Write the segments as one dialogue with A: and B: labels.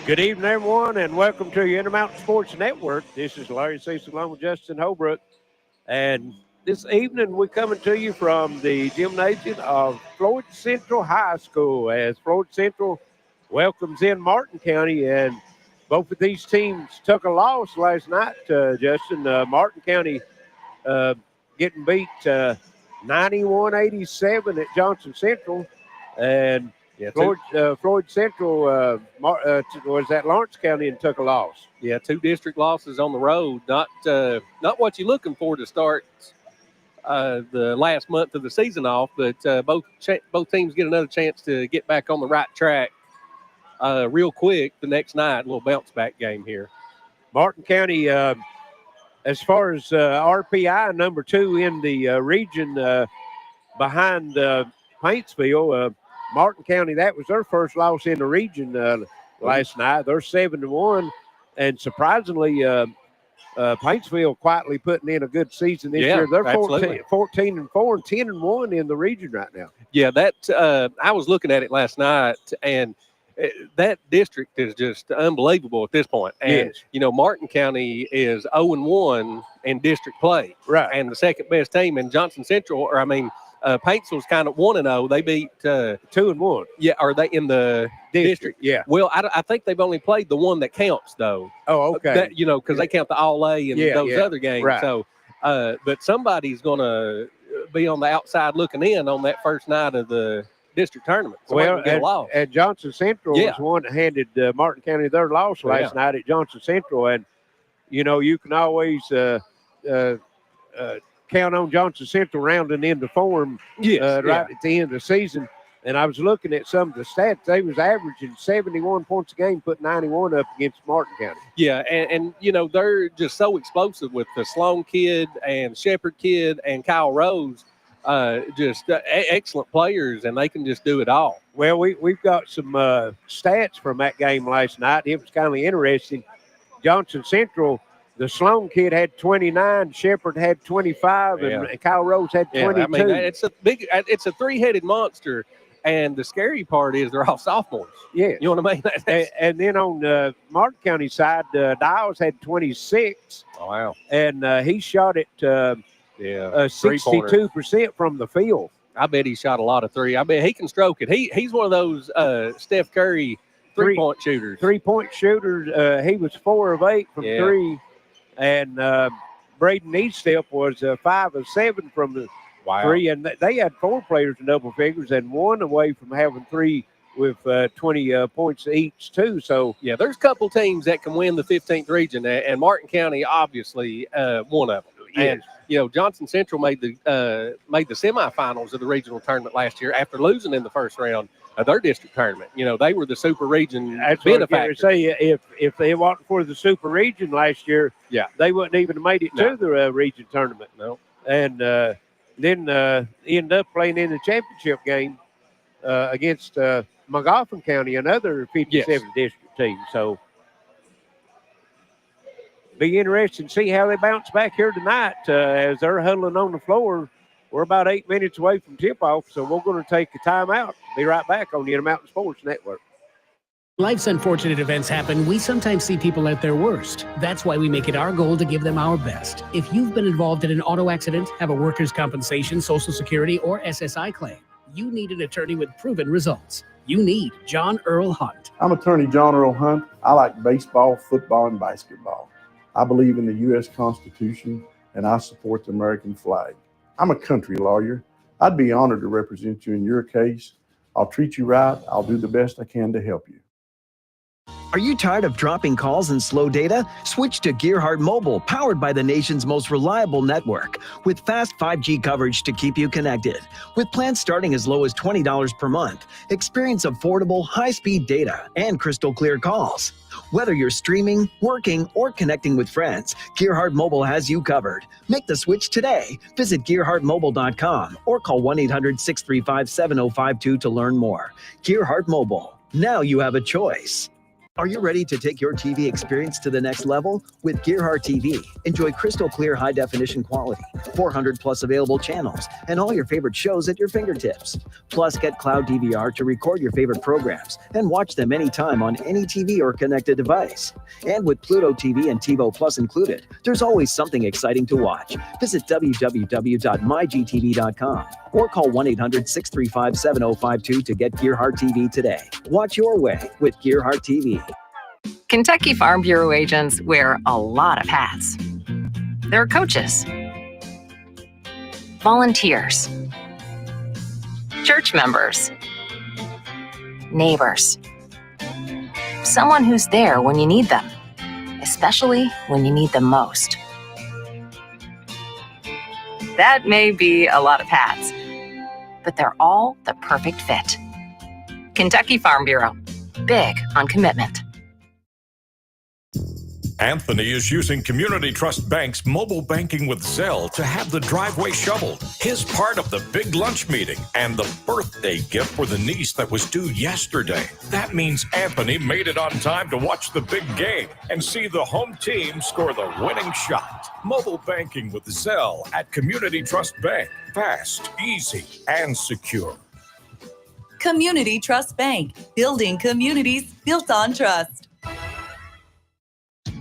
A: Good evening, everyone, and welcome to your Intermountain Sports Network. This is Larry Cecil along with Justin Holbrook. And this evening, we're coming to you from the gymnasium of Floyd Central High School as Floyd Central welcomes in Martin County. And both of these teams took a loss last night, Justin. Martin County getting beat 91-87 at Johnson Central. And Floyd Central was at Lawrence County and took a loss.
B: Yeah, 2 district losses on the road. Not what you're looking for to start the last month of the season off, but both teams get another chance to get back on the right track real quick the next night. A little bounce back game here.
A: Martin County, as far as RPI, number 2 in the region behind Paintsville. Martin County, that was their first loss in the region last night. They're 7-1, and surprisingly, Paintsville quietly putting in a good season this year. They're 14-4 and 10-1 in the region right now.
B: Yeah, that I was looking at it last night, and that district is just unbelievable at this point. And, Martin County is 0-1 in district play.
A: Right.
B: And the second best team in Johnson Central, Paintsville's kind of 1-0. They beat
A: 2-1.
B: Yeah, are they in the district?
A: Yeah.
B: Well, I think they've only played the one that counts, though.
A: Oh, okay.
B: Because they count the All-A and those other games.
A: Right.
B: So, but somebody's going to be on the outside looking in on that first night of the district tournament.
A: And Johnson Central was one that handed Martin County their loss last night at Johnson Central. And, you can always count on Johnson Central rounding into form right at the end of the season. And I was looking at some of the stats. They was averaging 71 points a game, put 91 up against Martin County.
B: Yeah, and they're just so explosive with the Sloan kid and Shepherd kid and Kyle Rose. Excellent players, and they can just do it all.
A: Well, we've got some stats from that game last night. It was kind of interesting. Johnson Central, the Sloan kid had 29, Shepherd had 25, and Kyle Rose had 22.
B: It's a three-headed monster, and the scary part is they're all sophomores.
A: Yeah.
B: You know what I mean?
A: And then on the Martin County side, Dials had 26.
B: Oh, wow.
A: And he shot it 62% from the field.
B: I bet he shot a lot of three. I bet he can stroke it. He's one of those Steph Curry three-point shooters.
A: Three-point shooters. He was 4 of 8 from 3. And Braden Eastep was 5 of 7 from the 3. And they had 4 players in double figures and 1 away from having 3 with 20 points each, too. So,
B: there's a couple teams that can win the 15th region, and Martin County, obviously, one of them.
A: Yes.
B: And, Johnson Central made the semifinals of the regional tournament last year after losing in the first round of their district tournament. They were the super region benefactor.
A: Say if they wasn't for the super region last year, they wouldn't even have made it to the region tournament.
B: No.
A: And then end up playing in the championship game against Magoffin County, another 57 district team. So be interesting to see how they bounce back here tonight as they're huddling on the floor. We're about 8 minutes away from tip-off, so we're going to take a timeout. Be right back on the Intermountain Sports Network.
C: Life's unfortunate events happen. We sometimes see people at their worst. That's why we make it our goal to give them our best. If you've been involved in an auto accident, have a workers' compensation, Social Security, or SSI claim, you need an attorney with proven results. You need John Earl Hunt.
D: I'm attorney John Earl Hunt. I like baseball, football, and basketball. I believe in the U.S. Constitution, and I support the American flag. I'm a country lawyer. I'd be honored to represent you in your case. I'll treat you right. I'll do the best I can to help you.
E: Are you tired of dropping calls and slow data? Switch to Gearhart Mobile, powered by the nation's most reliable network, with fast 5G coverage to keep you connected. With plans starting as low as $20 per month, experience affordable, high-speed data and crystal clear calls. Whether you're streaming, working, or connecting with friends, Gearhart Mobile has you covered. Make the switch today. Visit GearhartMobile.com or call 1-800-635-7052 to learn more. Gearhart Mobile. Now you have a choice. Are you ready to take your TV experience to the next level? With Gearhart TV, enjoy crystal clear high-definition quality, 400 plus available channels, and all your favorite shows at your fingertips. Plus, get Cloud DVR to record your favorite programs and watch them anytime on any TV or connected device. And with Pluto TV and TiVo Plus included, there's always something exciting to watch. Visit www.mygtv.com or call 1-800-635-7052 to get Gearhart TV today. Watch your way with Gearhart TV.
F: Kentucky Farm Bureau agents wear a lot of hats. They're coaches, volunteers, church members, neighbors, someone who's there when you need them, especially when you need them most. That may be a lot of hats, but they're all the perfect fit. Kentucky Farm Bureau, big on commitment.
G: Anthony is using Community Trust Bank's mobile banking with Zelle to have the driveway shoveled, his part of the big lunch meeting, and the birthday gift for the niece that was due yesterday. That means Anthony made it on time to watch the big game and see the home team score the winning shot. Mobile banking with Zelle at Community Trust Bank. Fast, easy, and secure.
H: Community Trust Bank, building communities built on trust.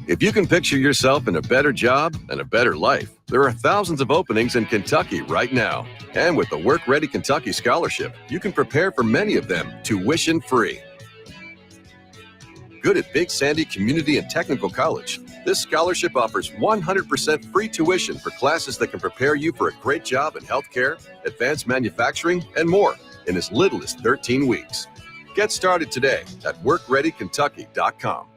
I: If you can picture yourself in a better job and a better life, there are thousands of openings in Kentucky right now. And with the Work Ready Kentucky Scholarship, you can prepare for many of them tuition free. Good at Big Sandy Community and Technical College, this scholarship offers 100% free tuition for classes that can prepare you for a great job in healthcare, advanced manufacturing, and more in as little as 13 weeks. Get started today at workreadykentucky.com.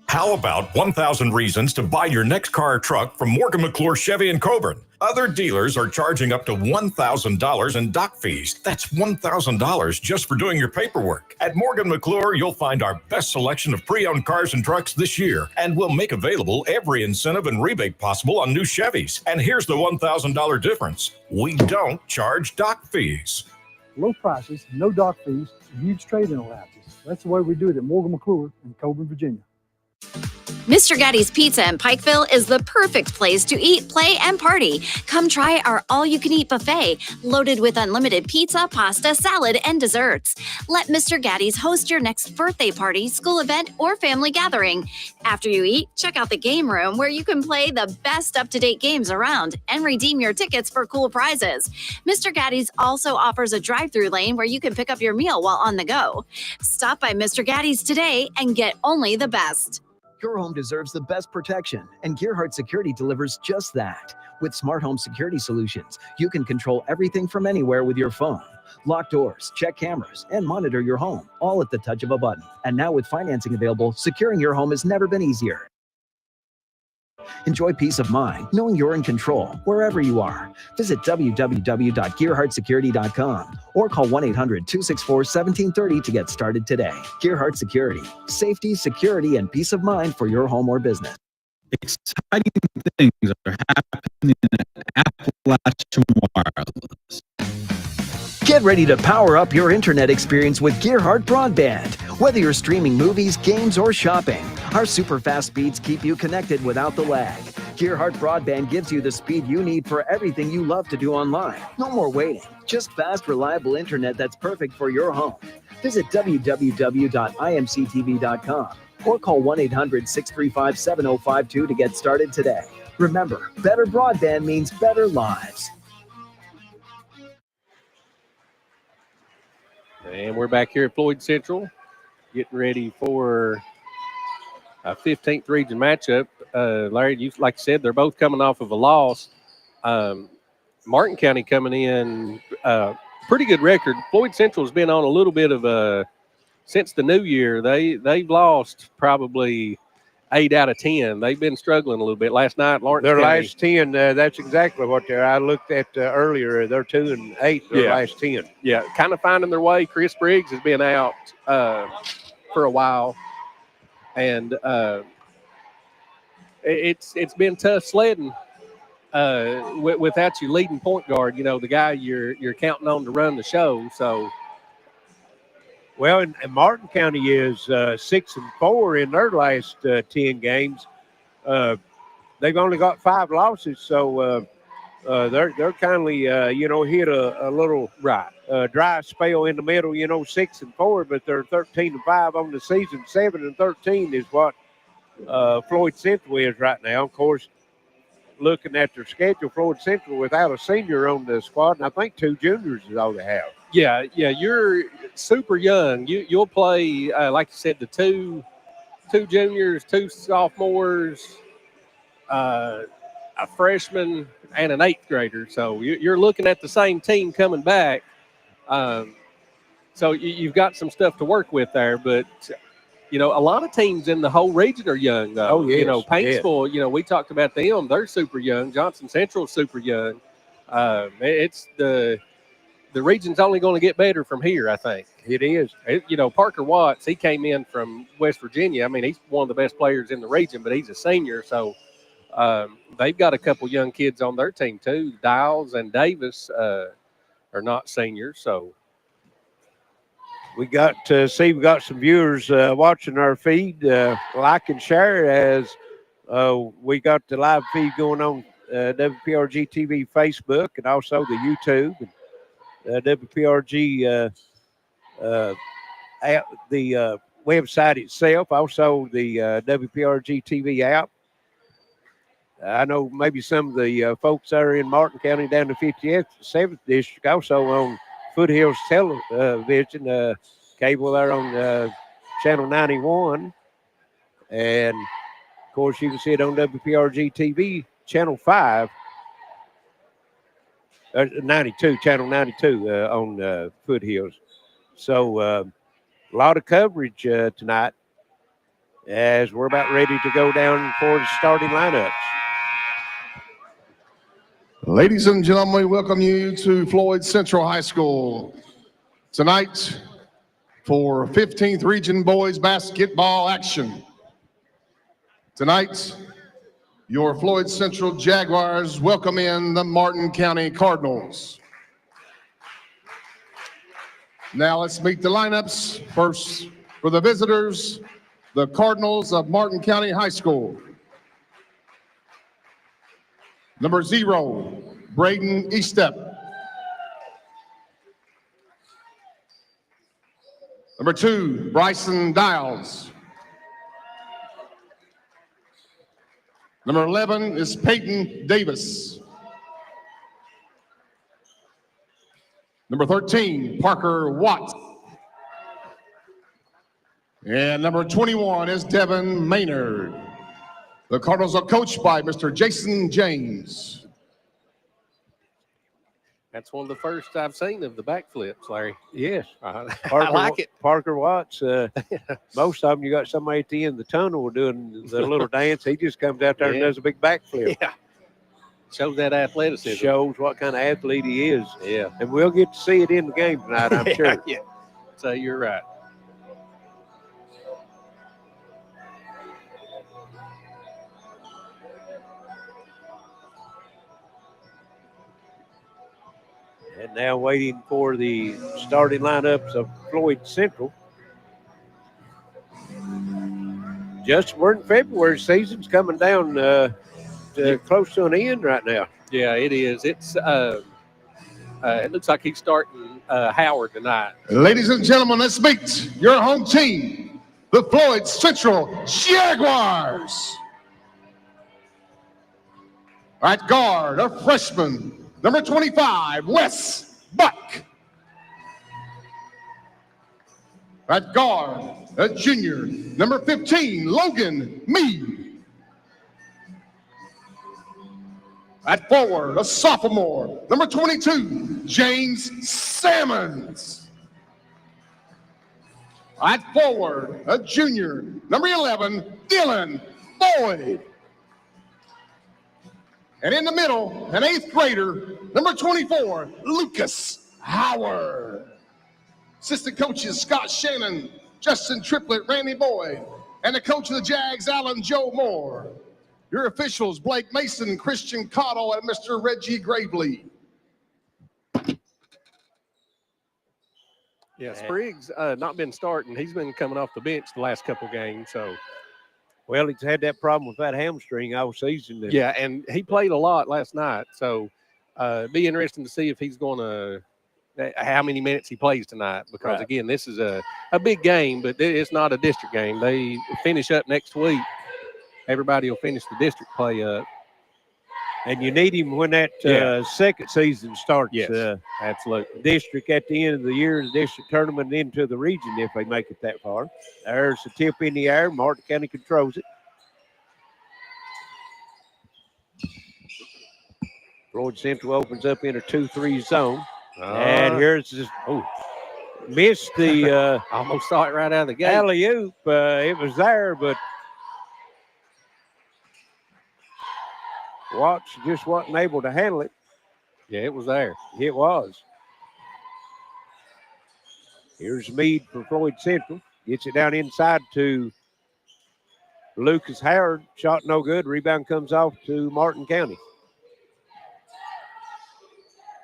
G: How about 1,000 reasons to buy your next car or truck from Morgan McClure Chevy in Coburn? Other dealers are charging up to $1,000 in dock fees. That's $1,000 just for doing your paperwork. At Morgan McClure, you'll find our best selection of pre-owned cars and trucks this year, and we'll make available every incentive and rebate possible on new Chevys. And here's the $1,000 difference. We don't charge dock fees.
J: Low prices, no dock fees, huge trade-in allowances. That's the way we do it at Morgan McClure in Coburn, Virginia.
K: Mr. Gatti's Pizza in Pikeville is the perfect place to eat, play, and party. Come try our all-you-can-eat buffet, loaded with unlimited pizza, pasta, salad, and desserts. Let Mr. Gatti's host your next birthday party, school event, or family gathering. After you eat, check out the game room where you can play the best up-to-date games around and redeem your tickets for cool prizes. Mr. Gatti's also offers a drive-through lane where you can pick up your meal while on the go. Stop by Mr. Gatti's today and get only the best.
E: Your home deserves the best protection, and Gearhart Security delivers just that. With smart home security solutions, you can control everything from anywhere with your phone. Lock doors, check cameras, and monitor your home, all at the touch of a button. And now with financing available, securing your home has never been easier. Enjoy peace of mind knowing you're in control wherever you are. Visit www.gearhartsecurity.com or call 1-800-264-1730 to get started today. Gearhart Security. Safety, security, and peace of mind for your home or business.
L: Exciting things are happening at Appalachian Wireless.
E: Get ready to power up your internet experience with Gearhart Broadband. Whether you're streaming movies, games, or shopping, our super fast speeds keep you connected without the lag. Gearhart Broadband gives you the speed you need for everything you love to do online. No more waiting, just fast, reliable internet that's perfect for your home. Visit www.imctv.com or call 1-800-635-7052 to get started today. Remember, better broadband means better lives.
B: And we're back here at Floyd Central, getting ready for a 15th region matchup. Larry, like you said, they're both coming off of a loss. Martin County coming in pretty good record. Floyd Central's been on a little bit of a since the new year. They've lost probably 8 out of 10. They've been struggling a little bit. Last night, Lawrence
A: their
B: County,
A: last 10. That's exactly what they're. I looked at earlier. They're 2-8. Their last 10.
B: Yeah, kind of finding their way. Chris Briggs has been out for a while, and it's been tough sledding without your leading point guard. You know, the guy you're counting on to run the show. So
A: Well, and Martin County is 6-4 in their last 10 games. They've only got 5 losses, so they're kindly hit a little dry spell in the middle. 6-4, but they're 13-5 on the season. 7-13 is what Floyd Central is right now. Of course, looking at their schedule, Floyd Central without a senior on the squad, and I think 2 juniors is all they have.
B: Yeah, you're super young. You'll play, like you said, the two juniors, 2 sophomores, a freshman, and an 8th grader. So you're looking at the same team coming back. So you've got some stuff to work with there. But, a lot of teams in the whole region are young, though.
A: Oh, yes.
B: Paintsville, we talked about them. They're super young. Johnson Central's super young. It's the region's only going to get better from here, I think.
A: It is.
B: Parker Watts, he came in from West Virginia. I mean, he's one of the best players in the region, but he's a senior. So they've got a couple young kids on their team, too. Dials and Davis are not seniors. So
A: we got some viewers watching our feed. Like and share as we got the live feed going on WPRGtv Facebook and also the YouTube. WPRG, the website itself, also the WPRG TV app. I know maybe some of the folks that are in Martin County down to 57th District, also on Foothills Television, cable there on Channel 91. And, of course, you can see it on WPRG TV, Channel 5. 92, Channel 92 on Foothills. So a lot of coverage tonight as we're about ready to go down for the starting lineups.
M: Ladies and gentlemen, we welcome you to Floyd Central High School tonight for 15th Region Boys Basketball action. Tonight, your Floyd Central Jaguars welcome in the Martin County Cardinals. Now let's meet the lineups. First, for the visitors, the Cardinals of Martin County High School. Number 0, Braden Eastep. Number 2, Bryson Dials. Number 11 is Peyton Davis. Number 13, Parker Watt. And number 21 is Devin Maynard. The Cardinals are coached by Mr. Jason James.
B: that's one of the first I've seen of the backflips, Larry.
A: Yes.
B: I
A: Parker,
B: like it.
A: Parker Watts, most of them, you got somebody at the end of the tunnel doing the little dance. He just comes out there and does a big backflip.
B: Yeah. Shows that athleticism.
A: Shows what kind of athlete he is.
B: Yeah.
A: And we'll get to see it in the game tonight, I'm sure.
B: Yeah. So you're right.
A: And now waiting for the starting lineups of Floyd Central. Just we're in February. Season's coming down close to an end right now.
B: Yeah, it is. It's it looks like he's starting Howard tonight.
M: Ladies and gentlemen, let's meet your home team, the Floyd Central Jaguars. At guard, a freshman, number 25, Wes Buck. At guard, a junior, number 15, Logan Mead. At forward, a sophomore, number 22, James Salmons. At forward, a junior, number 11, Dylan Floyd. And in the middle, an 8th grader, number 24, Lucas Howard. Assistant coaches, Scott Shannon, Justin Triplett, Randy Boyd, and the coach of the Jags, Alan Joe Moore. Your officials, Blake Mason, Christian Cottle, and Mr. Reggie Gravely.
B: Yeah, Spriggs not been starting. He's been coming off the bench the last couple games. So,
A: well, he's had that problem with that hamstring all season.
B: Yeah, and he played a lot last night. So, be interesting to see if he's going to how many minutes he plays tonight. Because again, this is a big game, but it's not a district game. They finish up next week. Everybody will finish the district play up.
A: And you need him when that second season starts.
B: Yes, absolutely.
A: District at the end of the year, the district tournament into the region if they make it that far. There's the tip in the air. Martin County controls it. Floyd Central opens up in a 2-3 zone. And here's this, missed the
B: almost saw it right out of the gate.
A: Alley-oop. It was there, but Watts just wasn't able to handle it.
B: Yeah, it was there.
A: It was. Here's Meade for Floyd Central. Gets it down inside to Lucas Howard. Shot no good. Rebound comes off to Martin County.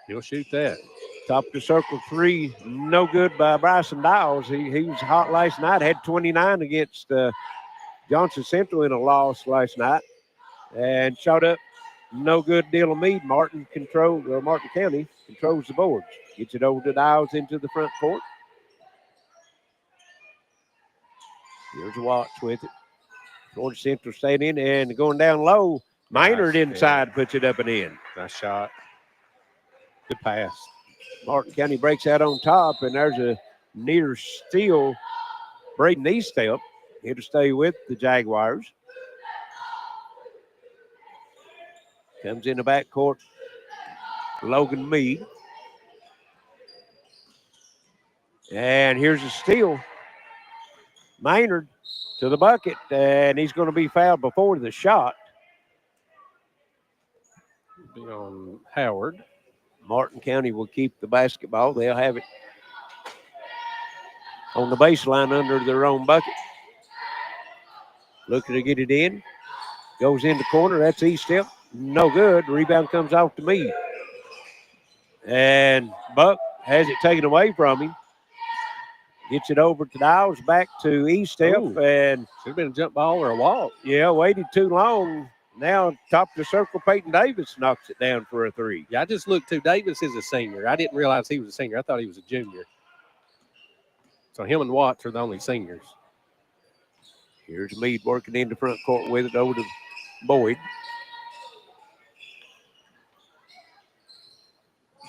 B: He'll shoot that.
A: Top of the circle three. No good by Bryson Dowles. He was hot last night. Had 29 against Johnson Central in a loss last night. And shot up. No good. Deal of Meade. Martin County controls the boards. Gets it over to Dowles into the front court. Here's Watts with it. Floyd Central staying in and going down low. Maynard inside puts it up and in.
B: Nice shot. Good pass.
A: Martin County breaks out on top, and there's a near steal. Braden Eastep. It'll stay with the Jaguars. Comes in the backcourt. Logan Meade. And here's a steal. Maynard to the bucket, and he's going to be fouled before the shot.
B: Be on Howard.
A: Martin County will keep the basketball. They'll have it on the baseline under their own bucket. Looking to get it in. Goes in the corner. That's Eastep. No good. Rebound comes off to me. And Buck has it taken away from him. Gets it over to Dowles, back to Eastep. And
B: should have been a jump ball or a walk.
A: Yeah, waited too long. Now, top of the circle, Peyton Davis knocks it down for a three.
B: Yeah, I just looked, too. Davis is a senior. I didn't realize he was a senior. I thought he was a junior. So him and Watts are the only seniors.
A: Here's Meade working in the front court with it over to Boyd.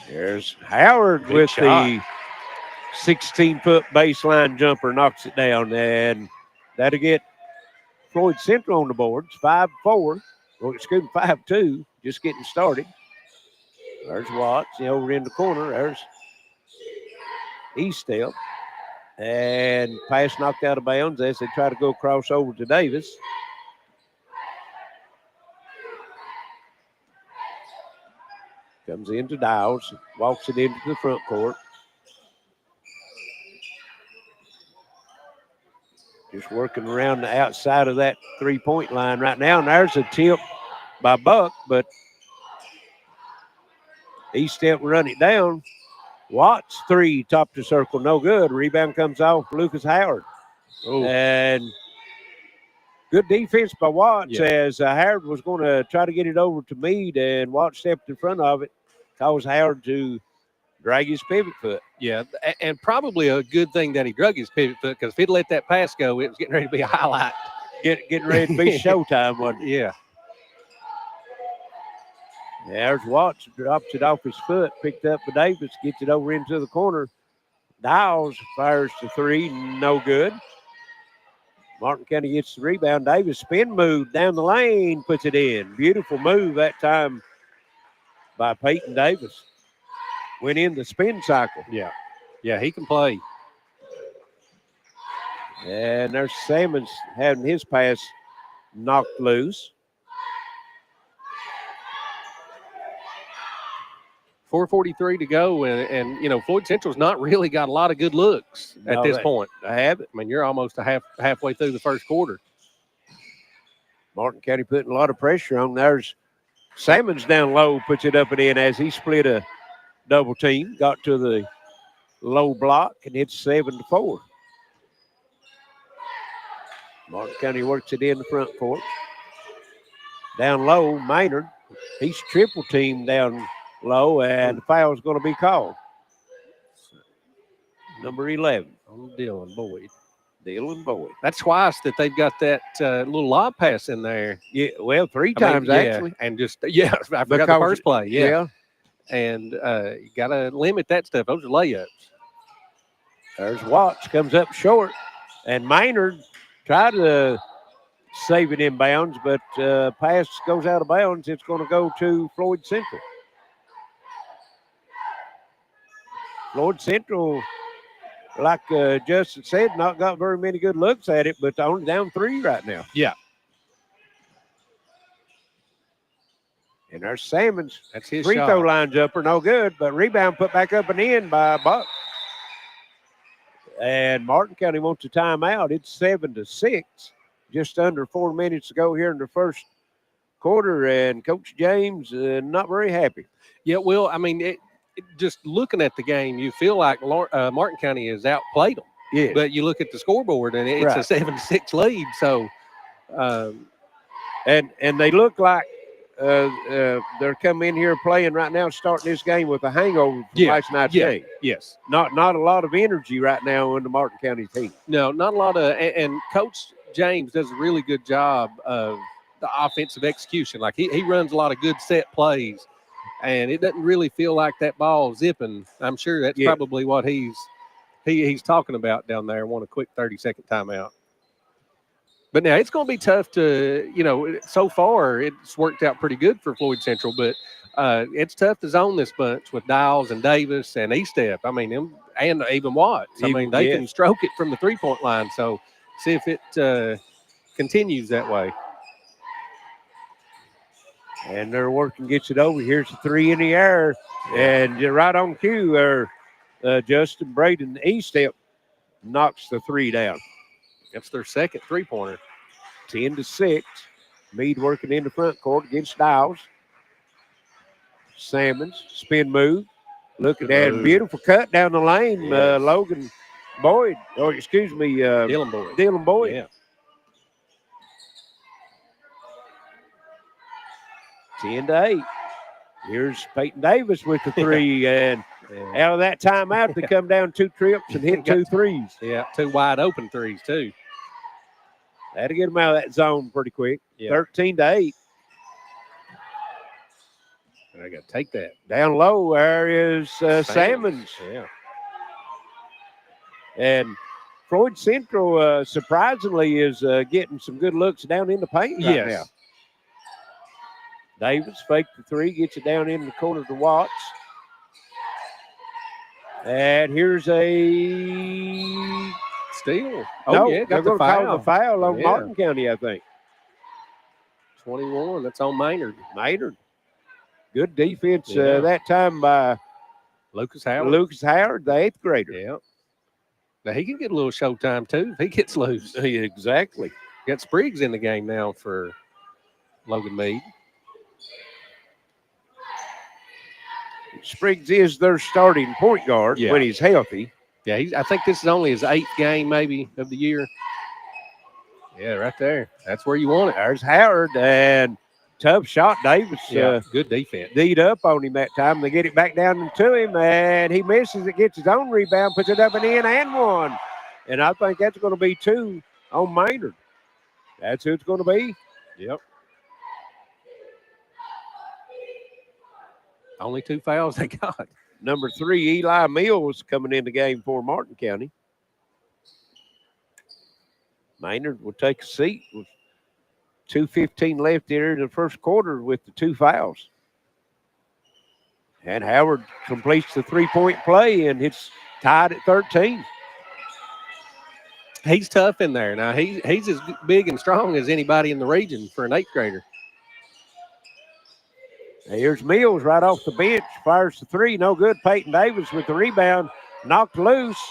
A: There's Howard
B: Big
A: with
B: shot.
A: the 16-foot baseline jumper, knocks it down. And that'll get Floyd Central on the boards, 5-4. Well, excuse me, 5-2, just getting started. There's Watts over in the corner. There's Eastep. And pass knocked out of bounds as they try to go across over to Davis. Comes into Dowles, walks it into the front court. Just working around the outside of that three-point line right now. And there's a tip by Buck, but Eastep run it down. Watts three, top to circle, no good. Rebound comes off Lucas Howard.
B: Ooh.
A: And good defense by Watts as Howard was going to try to get it over to Meade, and Watts stepped in front of it, caused Howard to drag his pivot foot.
B: Yeah, and probably a good thing that he drug his pivot foot, because if he'd let that pass go, it was getting ready to be a highlight.
A: Getting ready to be showtime, wasn't it?
B: Yeah.
A: There's Watts, drops it off his foot, picked up by Davis, gets it over into the corner. Dowles fires to three, no good. Martin County gets the rebound. Davis spin move down the lane, puts it in. Beautiful move that time by Peyton Davis. Went in the spin cycle.
B: Yeah, he can play.
A: And there's Sammons having his pass knocked loose.
B: 4:43 to go, and you know, Floyd Central's not really got a lot of good looks at this point.
A: I have it.
B: I mean, you're almost halfway through the first quarter.
A: Martin County putting a lot of pressure on. There's Sammons down low, puts it up and in as he split a double team, got to the low block, and it's 7-4. Martin County works it in the front court. Down low, Maynard. He's triple teamed down low, and the foul is going to be called. Number 11.
B: On Dylan Boyd.
A: Dylan Boyd.
B: That's twice that they've got that little lob pass in there.
A: Yeah, well, three times actually.
B: And just, I forgot the first play.
A: Yeah.
B: And you got to limit that stuff. Those are layups.
A: There's Watts, comes up short. And Maynard tried to save it in bounds, but pass goes out of bounds. It's going to go to Floyd Central. Floyd Central, like Justin said, not got very many good looks at it, but only down 3 right now.
B: Yeah.
A: And there's Salmons.
B: That's his
A: free
B: shot.
A: throw line jumper, no good, but rebound put back up and in by Buck. And Martin County wants a timeout. It's 7-6. Just under 4 minutes to go here in the first quarter, and Coach James not very happy.
B: Yeah, well, I mean, just looking at the game, you feel like Martin County has outplayed them.
A: Yeah.
B: But you look at the scoreboard, and it's a 7-6 lead. So,
A: and they look like they're coming in here playing right now, starting this game with a hangover from last night's game.
B: Yes.
A: Not a lot of energy right now in the Martin County team.
B: No, not a lot of, and Coach James does a really good job of the offensive execution. Like he runs a lot of good set plays, and it doesn't really feel like that ball zipping. I'm sure that's probably what he's talking about down there. Want a quick 30-second timeout. But now it's going to be tough to, so far it's worked out pretty good for Floyd Central, but it's tough to zone this bunch with Dials and Davis and E-Step. I mean, them, and even Watts. I mean, they can stroke it from the three-point line. So see if it continues that way.
A: And they're working, gets it over. Here's the 3 in the air. And right on cue, Justin Braden E-Step knocks the 3 down.
B: That's their second three-pointer.
A: 10-6. Meade working in the front court against Dials. Salmons, spin move. Look at that beautiful cut down the lane. Logan Boyd, Dylan Boyd.
B: Yeah.
A: 10-8. Here's Peyton Davis with the 3, and out of that timeout, they come down 2 trips and hit 2 threes.
B: Yeah, 2 wide open threes too.
A: That'll get them out of that zone pretty quick. 13-8.
B: I got to take that.
A: Down low, there is Salmons.
B: Yeah.
A: And Floyd Central, surprisingly, is getting some good looks down in the paint right now. Davis faked the 3, gets it down in the corner to Watts. And here's a
B: steal.
A: Got the foul. The foul on Martin County, I think.
B: 21. That's on Maynard.
A: Good defense that time by
B: Lucas Howard.
A: The 8th grader.
B: Yeah. Now he can get a little showtime too if he gets loose.
A: Exactly.
B: Got Spriggs in the game now for Logan Meade.
A: Spriggs is their starting point guard when he's healthy.
B: Yeah, I think this is only his 8th game maybe of the year. Yeah, right there. That's where you want it.
A: There's Howard, and tough shot. Davis.
B: Good defense.
A: D'd up on him that time. They get it back down to him, and he misses it, gets his own rebound, puts it up and in, and 1. And I think that's going to be 2 on Maynard. That's who it's going to be.
B: Yep. Only 2 fouls they got.
A: Number 3, Eli Mills, coming in the game for Martin County. Maynard will take a seat with 2:15 left here in the first quarter with the 2 fouls. And Howard completes the 3-point play, and it's tied at 13.
B: He's tough in there. Now, he's as big and strong as anybody in the region for an 8th grader.
A: Here's Mills right off the bench, fires the 3, no good. Peyton Davis with the rebound, knocked loose,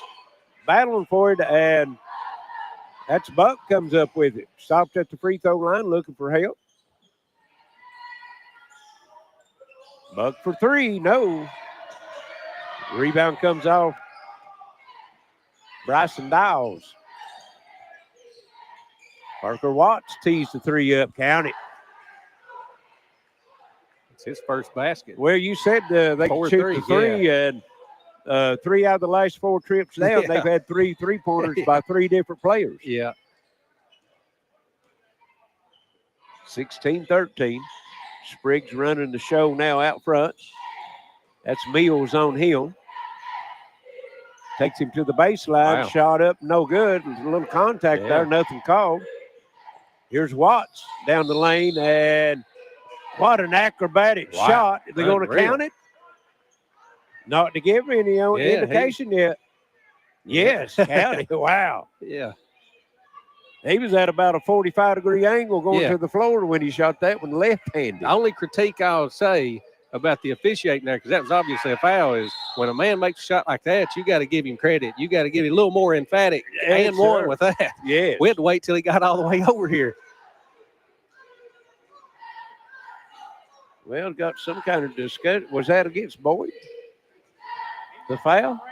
A: battling for it, and that's Buck comes up with it. Stopped at the free throw line looking for help. Buck for 3, no. Rebound comes off Bryson Dowles. Parker Watts tees the three up. Count it.
B: It's his first basket.
A: Well, you said they could shoot the three, and 3 out of the last 4 trips down, they've had 3 3-pointers by 3 different players.
B: Yeah.
A: 16-13. Spriggs running the show now out front. That's Mills on him. Takes him to the baseline.
B: Wow.
A: Shot up, no good. A little contact there, nothing called. Here's Watts down the lane, and what an acrobatic shot. Are they going to count it? Not to give any indication yet. Yes, count it. Wow.
B: Yeah.
A: He was at about a 45-degree angle going to the floor when he shot that one left-handed.
B: The only critique I'll say about the officiating there, because that was obviously a foul, is when a man makes a shot like that, you got to give him credit. You got to give him a little more emphatic and one with that.
A: Yes.
B: We had to wait till he got all the way over here.
A: Well, got some kind of discussion. Was that against Boyd? The foul?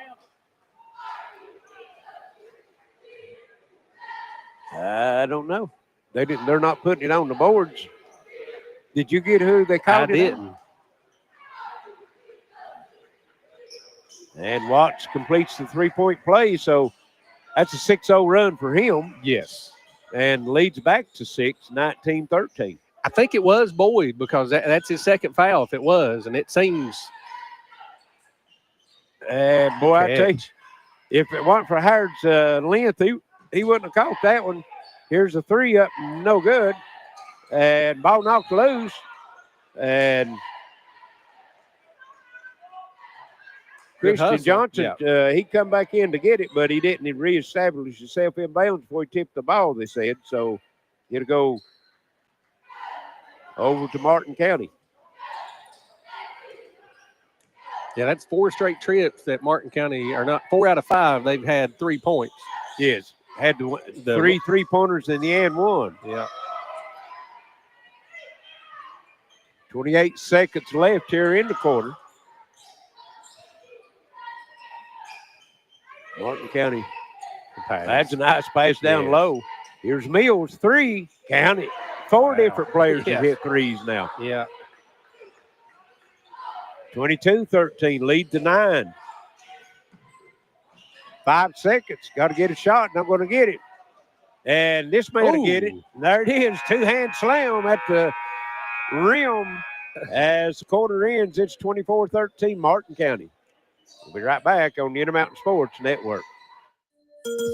A: I don't know. They're not putting it on the boards. Did you get who they called?
B: I didn't.
A: And Watts completes the 3-point play, so that's a 6-0 run for him.
B: Yes.
A: And leads back to 19-13.
B: I think it was Boyd, because that's his second foul if it was, and it seems.
A: And boy, I tell you, if it weren't for Howard's length, he wouldn't have caught that one. Here's a 3 up, no good. And ball knocked loose. And Christian Johnson, he come back in to get it, but he didn't reestablish himself in bounds before he tipped the ball, they said. So it'll go over to Martin County.
B: Yeah, that's 4 straight trips that Martin County are not. 4 out of 5, they've had 3 points.
A: Yes, had the 3 3-pointers in the and one.
B: Yeah.
A: 28 seconds left here in the quarter. Martin County. That's a nice pass down low. Here's Mills, 3. Count it. 4 different players have hit threes now.
B: Yeah.
A: 22-13, lead to 9. 5 seconds. Got to get a shot, not going to get it. And this man will get it. There it is. 2-hand slam at the rim as the quarter ends. It's 24-13, Martin County. We'll be right back on the Intermountain Sports Network.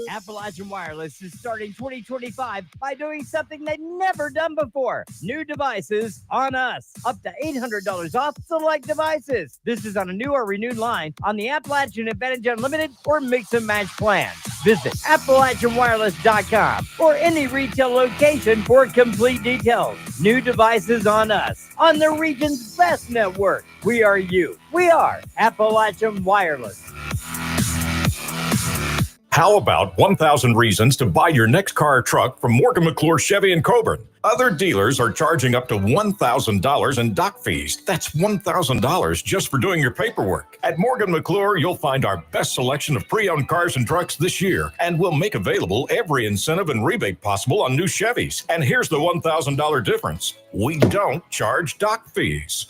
N: Appalachian Wireless is starting 2025 by doing something they've never done before. New devices on us. Up to $800 off select devices. This is on a new or renewed line on the Appalachian Advantage Unlimited or Mix and Match plan. Visit AppalachianWireless.com or any retail location for complete details. New devices on us. On the region's best network. We are you. We are Appalachian Wireless.
G: How about 1,000 reasons to buy your next car or truck from Morgan McClure Chevy in Coburn? Other dealers are charging up to $1,000 in dock fees. That's $1,000 just for doing your paperwork. At Morgan McClure, you'll find our best selection of pre-owned cars and trucks this year, and we'll make available every incentive and rebate possible on new Chevys. And here's the $1,000 difference. We don't charge dock fees.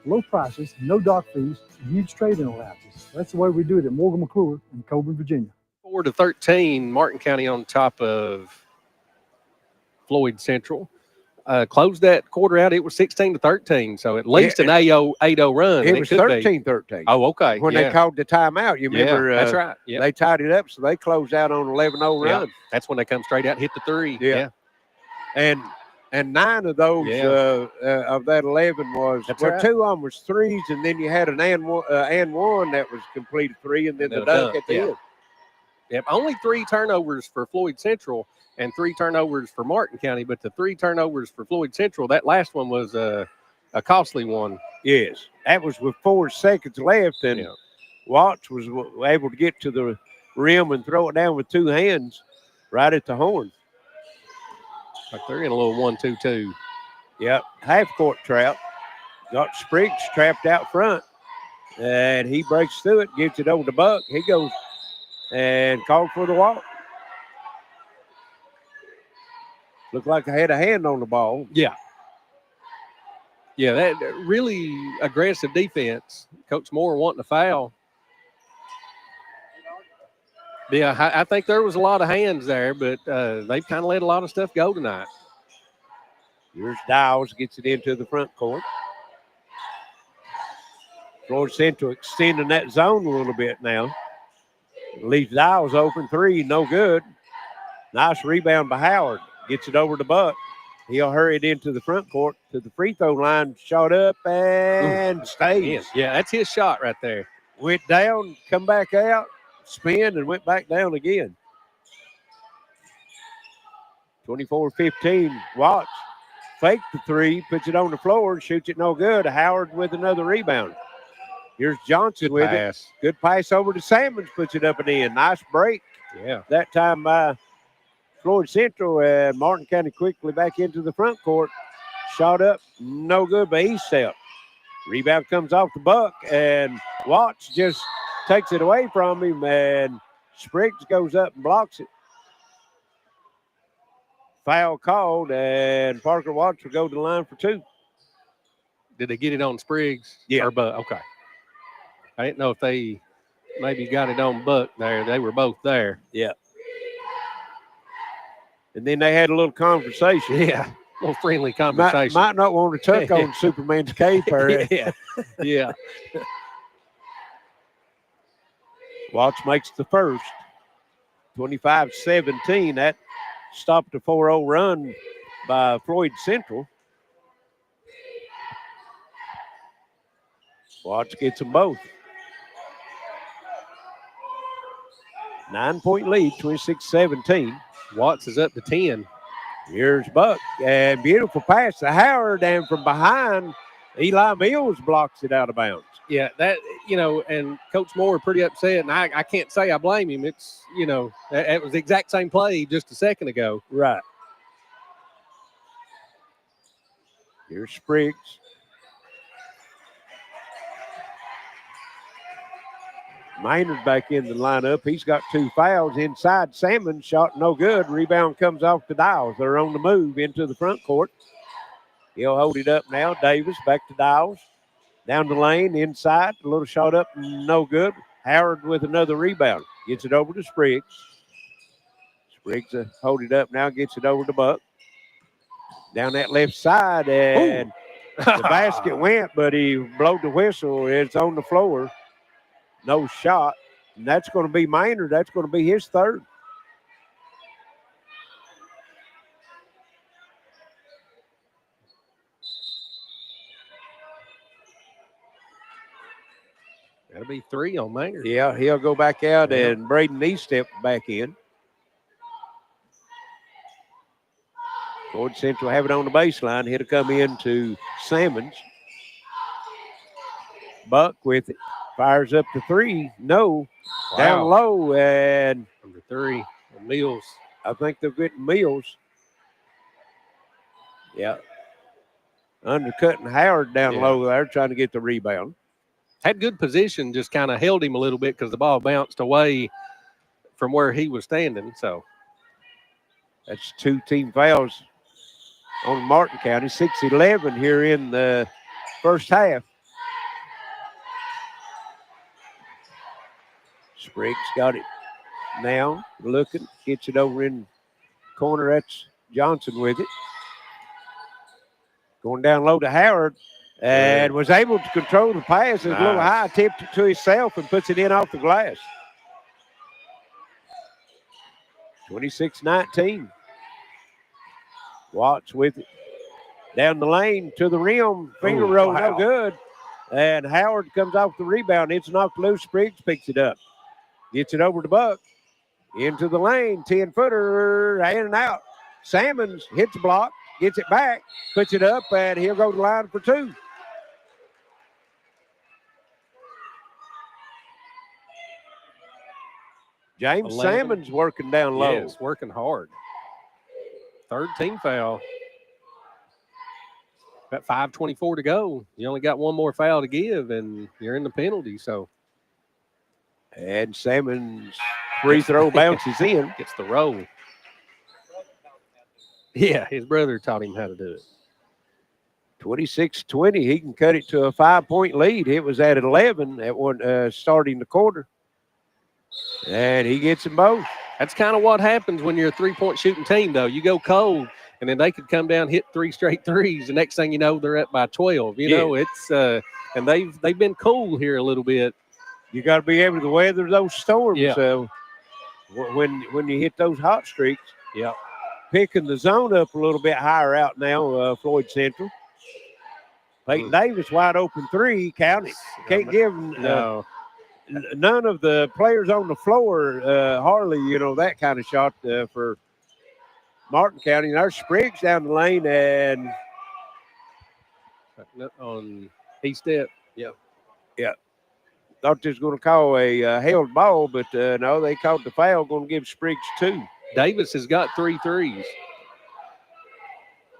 J: Low prices, no dock fees, huge trade-in allowances. That's the way we do it at Morgan McClure in Coburn, Virginia.
B: 4-13, Martin County on top of Floyd Central. Closed that quarter out. It was 16-13, so at least an 8-0 run.
A: It was 13-13.
B: Oh, okay.
A: When they called the timeout, you remember?
B: That's right.
A: They tied it up, so they closed out on an 11-0 run.
B: That's when they come straight out and hit the 3.
A: Yeah. And 9 of those of that 11 was
B: right.
A: 2 of them was threes, and then you had an and one that was completed 3, and then the dunk at the end.
B: Yep, only 3 turnovers for Floyd Central and 3 turnovers for Martin County, but the 3 turnovers for Floyd Central, that last one was a costly one.
A: Yes, that was with 4 seconds left, and Watts was able to get to the rim and throw it down with 2 hands right at the horn.
B: Like they're in a little 1-2-2.
A: Yep, half-court trap. Got Spriggs trapped out front, and he breaks through it, gives it over to Buck. He goes and called for the walk. Looked like I had a hand on the ball.
B: Yeah. Yeah, that really aggressive defense. Coach Moore wanting a foul. Yeah, I think there was a lot of hands there, but they've kind of let a lot of stuff go tonight.
A: Here's Dowes, gets it into the front court. Floyd Central extending that zone a little bit now. Leaves Dowes open three, no good. Nice rebound by Howard. Gets it over to Buck. He'll hurry it into the front court to the free throw line. Shot up and stays.
B: Yeah, that's his shot right there.
A: Went down, come back out, spin, and went back down again. 24-15. Watts faked the three, puts it on the floor, shoots it no good. Howard with another rebound. Here's Johnson with it. Good pass over to Salmons, puts it up and in. Nice break.
B: Yeah.
A: That time by Floyd Central, and Martin County quickly back into the front court. Shot up, no good, but he stepped. Rebound comes off the Buck, and Watts just takes it away from him, and Spriggs goes up and blocks it. Foul called, and Parker Watts will go to the line for two.
B: Did they get it on Spriggs?
A: Yeah.
B: Or Buck? Okay. I didn't know if they maybe got it on Buck there. They were both there.
A: Yeah. And then they had a little conversation.
B: Yeah. A little friendly conversation.
A: Might not want to tuck on Superman's cape.
B: Yeah. Yeah.
A: Watts makes the first. 25-17. That stopped a 4-0 run by Floyd Central. Watts gets them both. 9-point lead, 26-17.
B: Watts is up to 10.
A: Here's Buck, and beautiful pass to Howard, and from behind, Eli Mills blocks it out of bounds.
B: Yeah, that, and Coach Moore pretty upset, and I can't say I blame him. It's, it was the exact same play just a second ago.
A: Right. Here's Spriggs. Maynard back in the lineup. He's got two fouls inside. Salmon shot no good. Rebound comes off to Dials. They're on the move into the front court. He'll hold it up now. Davis back to Dials. Down the lane, inside. A little shot up, no good. Howard with another rebound. Gets it over to Spriggs. Spriggs hold it up now. Gets it over to Buck. Down that left side, and the basket went, but he blowed the whistle. It's on the floor. No shot. And that's going to be Maynard. That's going to be his third.
B: That'll be 3 on Maynard.
A: Yeah, he'll go back out, and Braden Neestep back in. Floyd Central have it on the baseline. It'll come in to Salmons. Buck with it. Fires up to 3. No.
B: Wow.
A: Down low, and
B: number 3, Mills.
A: I think they're getting Mills. Yeah. Undercutting Howard down low there, trying to get the rebound.
B: Had good position, just kind of held him a little bit because the ball bounced away from where he was standing. So
A: that's 2 team fouls on Martin County. 6-11 here in the first half. Spriggs got it now, looking, gets it over in corner. That's Johnson with it. Going down low to Howard, and was able to control the pass. It's a little high, tipped it to himself and puts it in off the glass. 26-19. Watts with it. Down the lane to the rim. Finger roll, no good. And Howard comes off the rebound. It's knocked loose. Spriggs picks it up. Gets it over to Buck. Into the lane. 10-footer. In and out. Salmons hits the block. Gets it back. Puts it up. And he'll go to the line for 2. James
B: 11.
A: Salmons working down low.
B: Yes, working hard. 3rd team foul. Got 5:24 to go. You only got one more foul to give, and you're in the penalty. So,
A: and Salmons Free throw bounces in.
B: Gets the roll. Yeah, his brother taught him how to do it.
A: 26-20. He can cut it to a 5-point lead. It was at 11 at one starting the quarter. And he gets them both.
B: That's kind of what happens when you're a three-point shooting team, though. You go cold, and then they could come down, hit 3 straight threes. The next thing you know, they're up by 12. You know, it's and they've been cool here a little bit.
A: You got to be able to weather those storms.
B: Yeah.
A: When you hit those hot streaks.
B: Yeah.
A: Picking the zone up a little bit higher out now, Floyd Central. Peyton Davis wide open three. County can't give him.
B: No.
A: None of the players on the floor, hardly, that kind of shot for Martin County. And there's Spriggs down the lane and
B: on E-step.
A: Yep. Yeah. Thought they was going to call a held ball, but no, they called the foul, going to give Spriggs 2.
B: Davis has got 3 threes.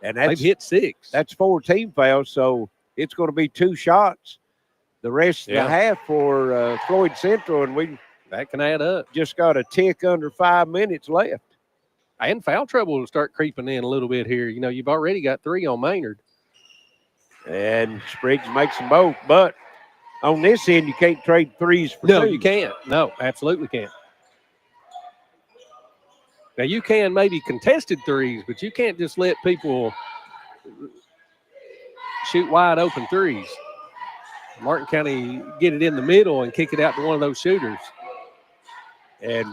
A: And
B: they've hit 6.
A: That's 4 team fouls, so it's going to be 2 shots the rest of the half for Floyd Central, and
B: that can add up.
A: Just got a tick under 5 minutes left.
B: And foul trouble will start creeping in a little bit here. You know, you've already got 3 on Maynard.
A: And Spriggs makes them both, but on this end, you can't trade threes for
B: No,
A: twos.
B: you can't. No, absolutely can't. Now, you can maybe contested threes, but you can't just let people shoot wide open threes. Martin County get it in the middle and kick it out to one of those shooters.
A: And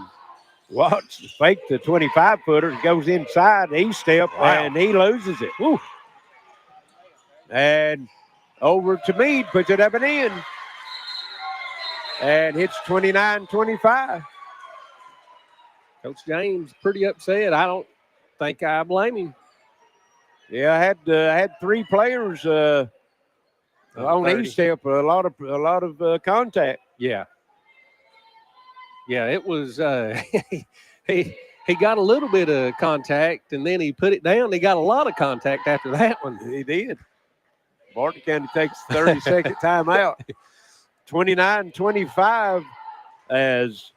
A: Watts fake the 25-footer, goes inside, E-step, and he loses it. Woo. And over to Meade, puts it up and in. And hits 29-25.
B: Coach James pretty upset. I don't think I blame him.
A: Yeah, I had 3 players on
B: 30.
A: E-step, a lot of contact.
B: Yeah. Yeah, it was he got a little bit of contact, and then he put it down. He got a lot of contact after that one.
A: He did. Martin County takes 30-second timeout. 29-25 as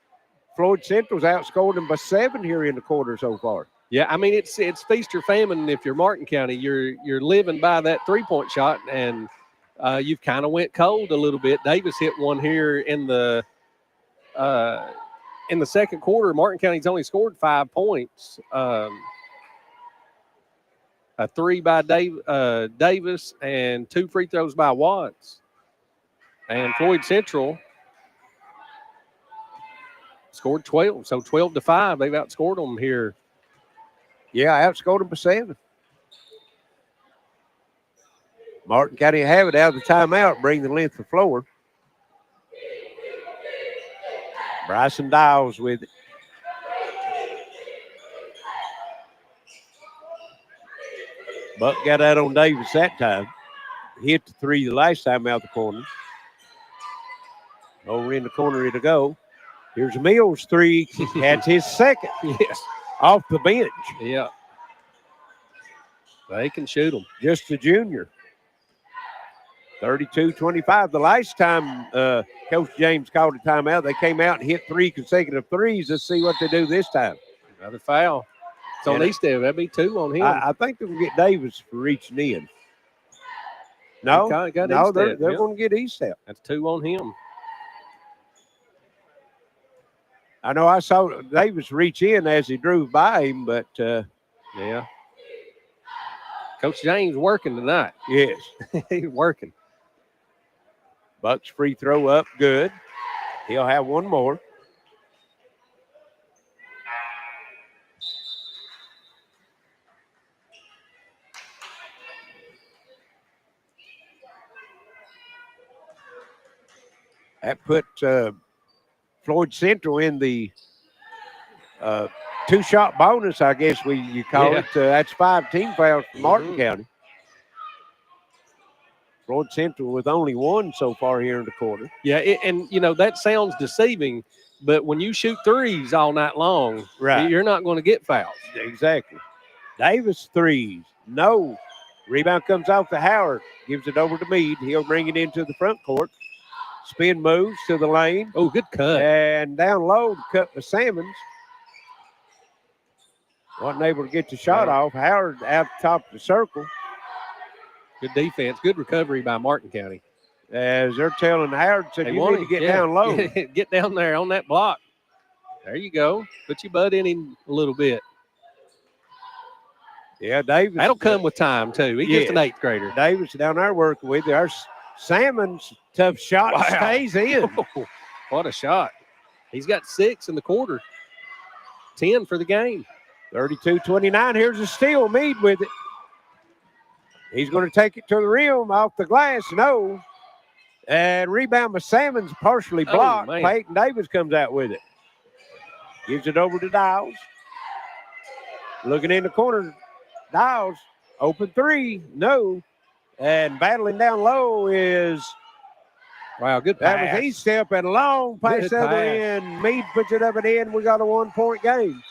A: Floyd Central's outscored them by 7 here in the quarter so far.
B: Yeah, I mean, it's feast or famine. If you're Martin County, you're living by that 3-point shot, and you've kind of went cold a little bit. Davis hit one here in the second quarter. Martin County's only scored 5 points. A 3 by Davis and 2 free throws by Watts. And Floyd Central scored 12. So 12-5. They've outscored them here.
A: Yeah, I outscored them by 7. Martin County have it out of the timeout, bring the length of floor. Bryson Dials with it. Buck got that on Davis that time. Hit the 3 the last time out the corner. Over in the corner it'll go. Here's Mills' 3. That's his second.
B: Yes.
A: Off the bench.
B: Yeah. They can shoot them.
A: Just a junior. 32-25. The last time Coach James called a timeout, they came out and hit 3 consecutive threes. Let's see what they do this time.
B: Another foul. It's on Easton. That'd be 2 on him.
A: I think they'll get Davis for reaching in. No, they're going to get Eastep.
B: That's 2 on him.
A: I know I saw Davis reach in as he drove by him, but
B: yeah. Coach James working tonight.
A: Yes.
B: He's working.
A: Buck's free throw up, good. He'll have one more. That put Floyd Central in the 2-shot bonus, I guess you call it. That's 5 team fouls for Martin County. Floyd Central with only 1 so far here in the quarter.
B: Yeah, and that sounds deceiving, but when you shoot threes all night long, you're not going to get fouls.
A: Exactly. Davis threes, no. Rebound comes off to Howard, gives it over to Meade. He'll bring it into the front court. Spin moves to the lane.
B: Oh, good cut.
A: And down low to cut the Salmons. Wasn't able to get the shot off. Howard out the top of the circle.
B: Good defense. Good recovery by Martin County.
A: As they're telling Howard, said, you need to get down low.
B: Get down there on that block. There you go. Put your butt in him a little bit.
A: Yeah, Davis.
B: That'll come with time, too. He's just an 8th grader.
A: Davis down there working with you. Our Salmon's tough shot stays in.
B: What a shot. He's got 6 in the quarter. 10 for the game.
A: 32-29. Here's a steal. Meade with it. He's going to take it to the rim off the glass. No. And rebound by Salmon's partially blocked. Peyton Davis comes out with it. Gives it over to Dials. Looking in the corner. Dials, open 3, no. And battling down low is.
B: Wow, good
A: pass.
B: pass.
A: That was each step and a long pass to the other end. Meade puts it up and in. We got a 1-point game.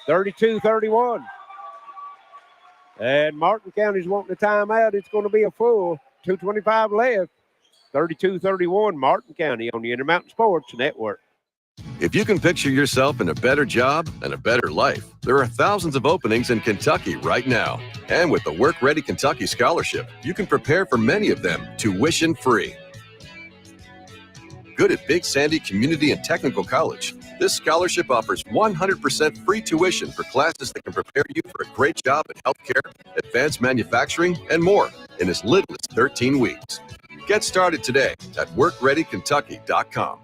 A: 32-31. And Martin County's wanting a timeout. It's going to be a full 2:25 left. 32-31, Martin County on the Intermountain Sports Network.
I: If you can picture yourself in a better job and a better life, there are thousands of openings in Kentucky right now. And with the Work Ready Kentucky Scholarship, you can prepare for many of them tuition free. Good at Big Sandy Community and Technical College, this scholarship offers 100% free tuition for classes that can prepare you for a great job in healthcare, advanced manufacturing, and more in as little as 13 weeks. Get started today at workreadykentucky.com.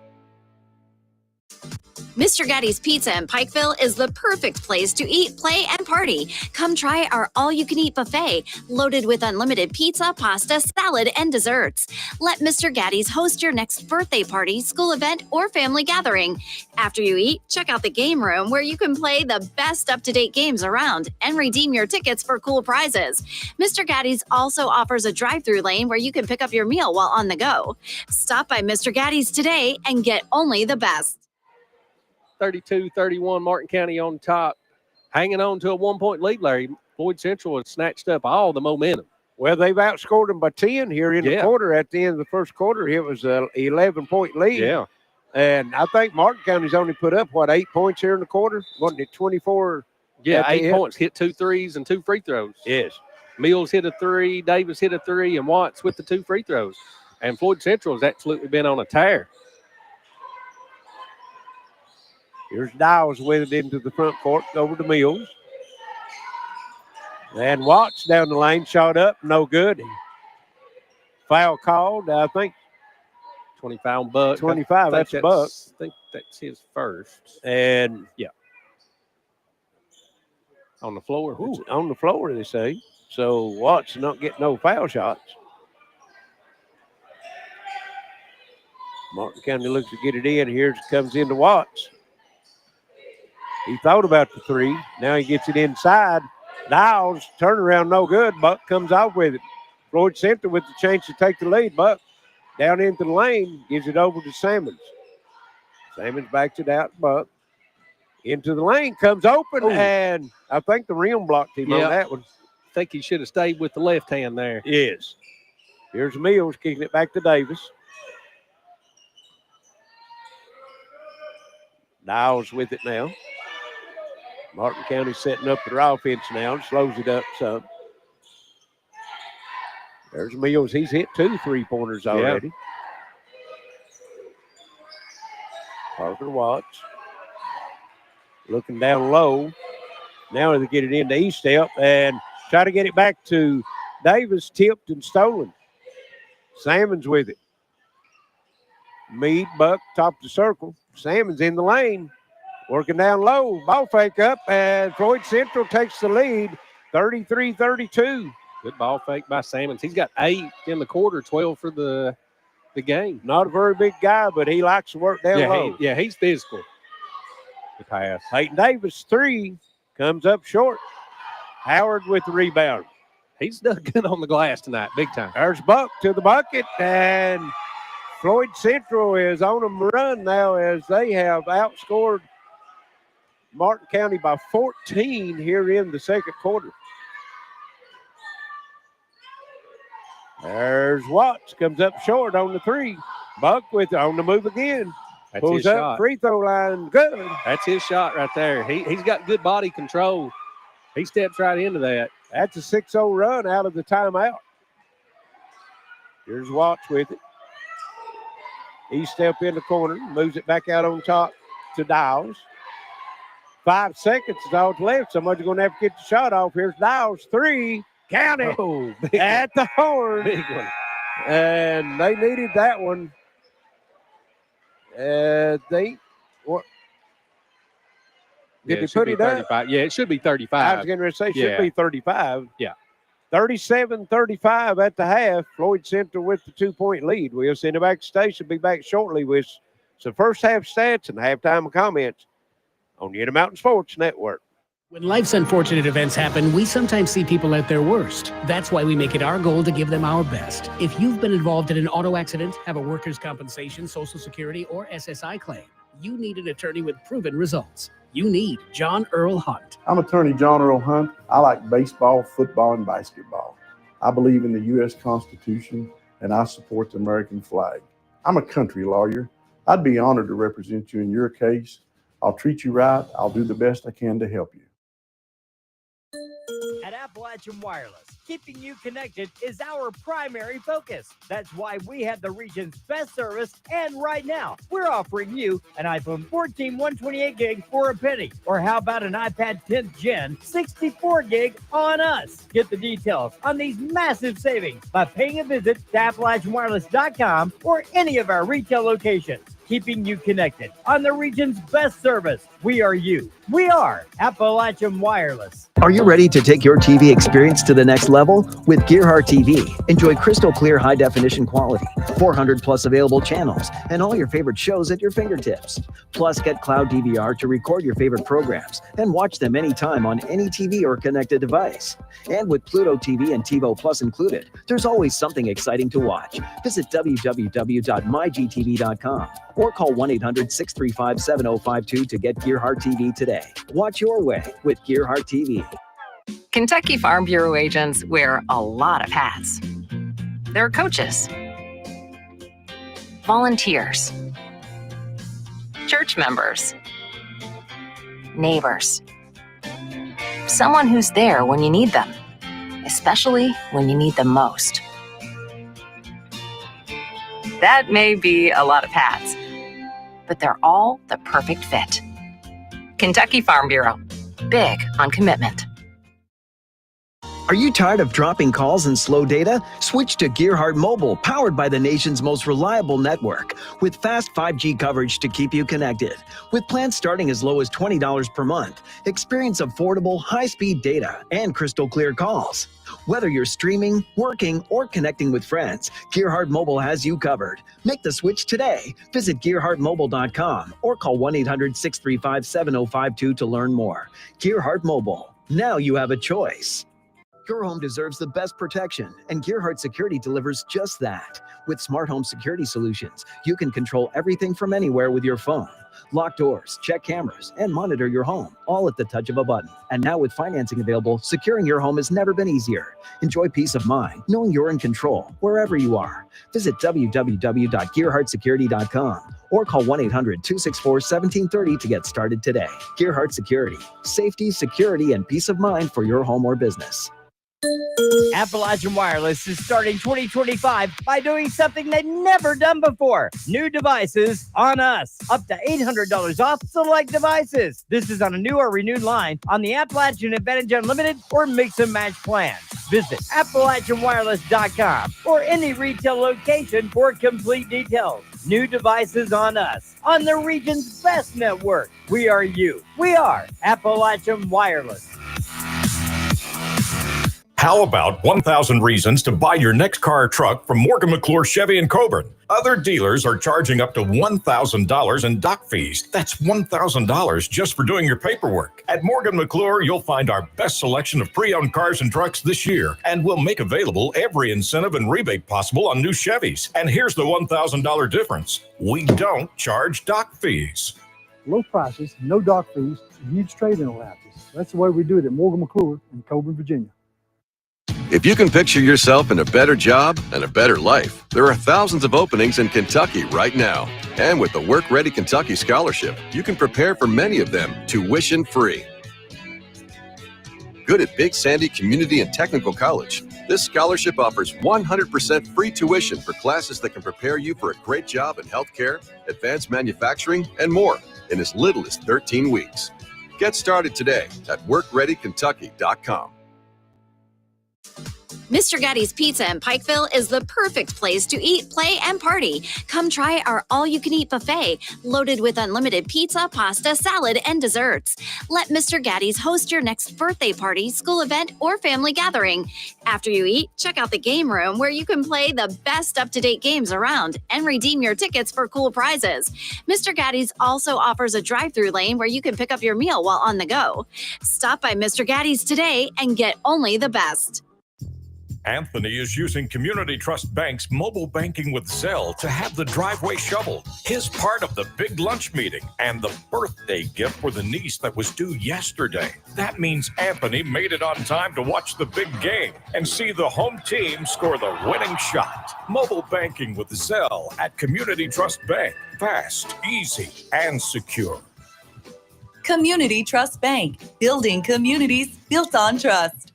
K: Mr. Gatti's Pizza in Pikeville is the perfect place to eat, play, and party. Come try our all-you-can-eat buffet, loaded with unlimited pizza, pasta, salad, and desserts. Let Mr. Gatti's host your next birthday party, school event, or family gathering. After you eat, check out the game room where you can play the best up-to-date games around and redeem your tickets for cool prizes. Mr. Gatti's also offers a drive-through lane where you can pick up your meal while on the go. Stop by Mr. Gatti's today and get only the best.
B: 32-31, Martin County on top. Hanging on to a 1-point lead, Larry. Floyd Central has snatched up all the momentum.
A: Well, they've outscored them by 10 here in the quarter. At the end of the first quarter, it was an 11-point lead.
B: Yeah.
A: And I think Martin County's only put up, 8 points here in the quarter? Wasn't it 24?
B: Yeah, 8 points. Hit 2 threes and 2 free throws.
A: Yes.
B: Mills hit a 3, Davis hit a 3, and Watts with the 2 free throws. And Floyd Central has absolutely been on a tear.
A: Here's Dials with it into the front court, over to Mills. And Watts down the lane, shot up, no good. Foul called, I think.
B: 25 on Buck.
A: 25, that's Buck.
B: I think that's his first.
A: And,
B: on the floor.
A: On the floor, they say. So Watts not getting no foul shots. Martin County looks to get it in. Here it comes into Watts. He thought about the 3. Now he gets it inside. Dials, turnaround, no good. Buck comes off with it. Floyd Central with the chance to take the lead. Buck down into the lane, gives it over to Salmons. Salmons backs it out. Buck into the lane, comes open, and I think the rim blocked him on that one.
B: I think he should have stayed with the left hand there.
A: Yes. Here's Mills kicking it back to Davis. Dials with it now. Martin County setting up their offense now and slows it up some. There's Mills. He's hit 2 3-pointers already. Parker Watts looking down low. Now they get it into E-step and try to get it back to Davis, tipped and stolen. Salmons with it. Meade, Buck, top of the circle. Salmons in the lane. Working down low, ball fake up, and Floyd Central takes the lead, 33-32.
B: Good ball fake by Salmons. He's got 8 in the quarter, 12 for the game.
A: Not a very big guy, but he likes to work down low.
B: He's physical. The pass.
A: Peyton Davis, 3, comes up short. Howard with the rebound.
B: He's done good on the glass tonight, big time.
A: There's Buck to the bucket, and Floyd Central is on a run now as they have outscored Martin County by 14 here in the second quarter. There's Watts, comes up short on the 3. Buck with it on the move again.
B: That's
A: Pulls
B: his
A: up,
B: shot.
A: free throw line, good.
B: That's his shot right there. He's got good body control. He steps right into that.
A: That's a 6-0 run out of the timeout. Here's Watts with it. He step in the corner, moves it back out on top to Dowles. 5 seconds is all left. Somebody's going to have to get the shot off. Here's Dowles, 3. Count it.
B: Oh,
A: at the horn.
B: Big one.
A: And they needed that one. What? Did they put it up?
B: 35. Yeah, it should be 35.
A: I was going to say should be 35.
B: Yeah.
A: 37-35 at the half. Floyd Central with the 2-point lead. We'll send it back to station. Be back shortly with some first half stats and halftime comments on the Intermountain Sports Network.
C: When life's unfortunate events happen, we sometimes see people at their worst. That's why we make it our goal to give them our best. If you've been involved in an auto accident, have a workers' compensation, Social Security, or SSI claim, you need an attorney with proven results. You need John Earl Hunt.
D: I'm attorney John Earl Hunt. I like baseball, football, and basketball. I believe in the U.S. Constitution, and I support the American flag. I'm a country lawyer. I'd be honored to represent you in your case. I'll treat you right. I'll do the best I can to help you.
N: At Appalachian Wireless, keeping you connected is our primary focus. That's why we have the region's best service, and right now, we're offering you an iPhone 14 128 gig for a penny. Or how about an iPad 10th Gen 64 gig on us? Get the details on these massive savings by paying a visit to AppalachianWireless.com or any of our retail locations. Keeping you connected on the region's best service. We are you. We are Appalachian Wireless.
E: Are you ready to take your TV experience to the next level? With Gearhart TV, enjoy crystal clear high definition quality, 400 plus available channels, and all your favorite shows at your fingertips. Plus, get cloud DVR to record your favorite programs and watch them anytime on any TV or connected device. And with Pluto TV and TiVo Plus included, there's always something exciting to watch. Visit www.mygtv.com or call 1-800-635-7052 to get Gearhart TV today. Watch your way with Gearhart TV.
F: Kentucky Farm Bureau agents wear a lot of hats. They're coaches, volunteers, church members, neighbors, someone who's there when you need them, especially when you need them most. That may be a lot of hats, but they're all the perfect fit. Kentucky Farm Bureau, big on commitment.
E: Are you tired of dropping calls and slow data? Switch to Gearhart Mobile, powered by the nation's most reliable network, with fast 5G coverage to keep you connected. With plans starting as low as $20 per month, experience affordable, high-speed data and crystal clear calls. Whether you're streaming, working, or connecting with friends, Gearhart Mobile has you covered. Make the switch today. Visit GearhartMobile.com or call 1-800-635-7052 to learn more. Gearhart Mobile. Now you have a choice. Your home deserves the best protection, and Gearhart Security delivers just that. With smart home security solutions, you can control everything from anywhere with your phone. Lock doors, check cameras, and monitor your home, all at the touch of a button. And now with financing available, securing your home has never been easier. Enjoy peace of mind, knowing you're in control wherever you are. Visit www.gearhartsecurity.com or call 1-800-264-1730 to get started today. Gearhart Security. Safety, security, and peace of mind for your home or business.
N: Appalachian Wireless is starting 2025 by doing something they've never done before. New devices on us. Up to $800 off select devices. This is on a new or renewed line on the Appalachian Advantage Unlimited or Mix and Match plan. Visit AppalachianWireless.com or any retail location for complete details. New devices on us. On the region's best network. We are you. We are Appalachian Wireless.
G: How about 1,000 reasons to buy your next car or truck from Morgan McClure Chevy in Coburn? Other dealers are charging up to $1,000 in dock fees. That's $1,000 just for doing your paperwork. At Morgan McClure, you'll find our best selection of pre-owned cars and trucks this year, and we'll make available every incentive and rebate possible on new Chevys. And here's the $1,000 difference. We don't charge dock fees.
J: Low prices, no dock fees, huge trade-in allowances. That's the way we do it at Morgan McClure in Coburn, Virginia.
I: If you can picture yourself in a better job and a better life, there are thousands of openings in Kentucky right now. And with the Work Ready Kentucky Scholarship, you can prepare for many of them tuition free. Good at Big Sandy Community and Technical College. This scholarship offers 100% free tuition for classes that can prepare you for a great job in healthcare, advanced manufacturing, and more in as little as 13 weeks. Get started today at workreadykentucky.com.
K: Mr. Gatti's Pizza in Pikeville is the perfect place to eat, play, and party. Come try our all-you-can-eat buffet, loaded with unlimited pizza, pasta, salad, and desserts. Let Mr. Gatti's host your next birthday party, school event, or family gathering. After you eat, check out the game room where you can play the best up-to-date games around and redeem your tickets for cool prizes. Mr. Gatti's also offers a drive-through lane where you can pick up your meal while on the go. Stop by Mr. Gatti's today and get only the best.
G: Anthony is using Community Trust Bank's mobile banking with Zelle to have the driveway shoveled. His part of the big lunch meeting and the birthday gift for the niece that was due yesterday. That means Anthony made it on time to watch the big game and see the home team score the winning shot. Mobile banking with Zelle at Community Trust Bank. Fast, easy, and secure.
H: Community Trust Bank, building communities built on trust.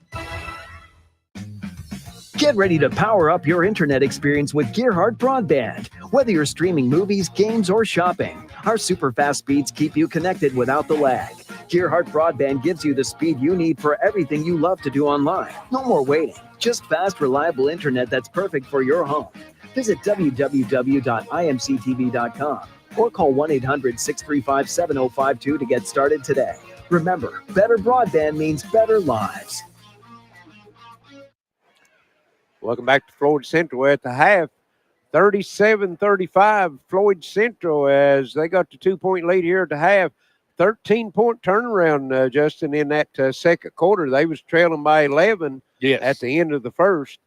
E: Get ready to power up your internet experience with Gearhart Broadband. Whether you're streaming movies, games, or shopping, our super fast speeds keep you connected without the lag. Gearhart Broadband gives you the speed you need for everything you love to do online. No more waiting, just fast, reliable internet that's perfect for your home. Visit www.imctv.com or call 1-800-635-7052 to get started today. Remember, better broadband means better lives.
A: Welcome back to Floyd Central at the half. 37-35 Floyd Central as they got the 2-point lead here at the half. 13-point turnaround, Justin, in that second quarter. They was trailing by 11 at the end of the first,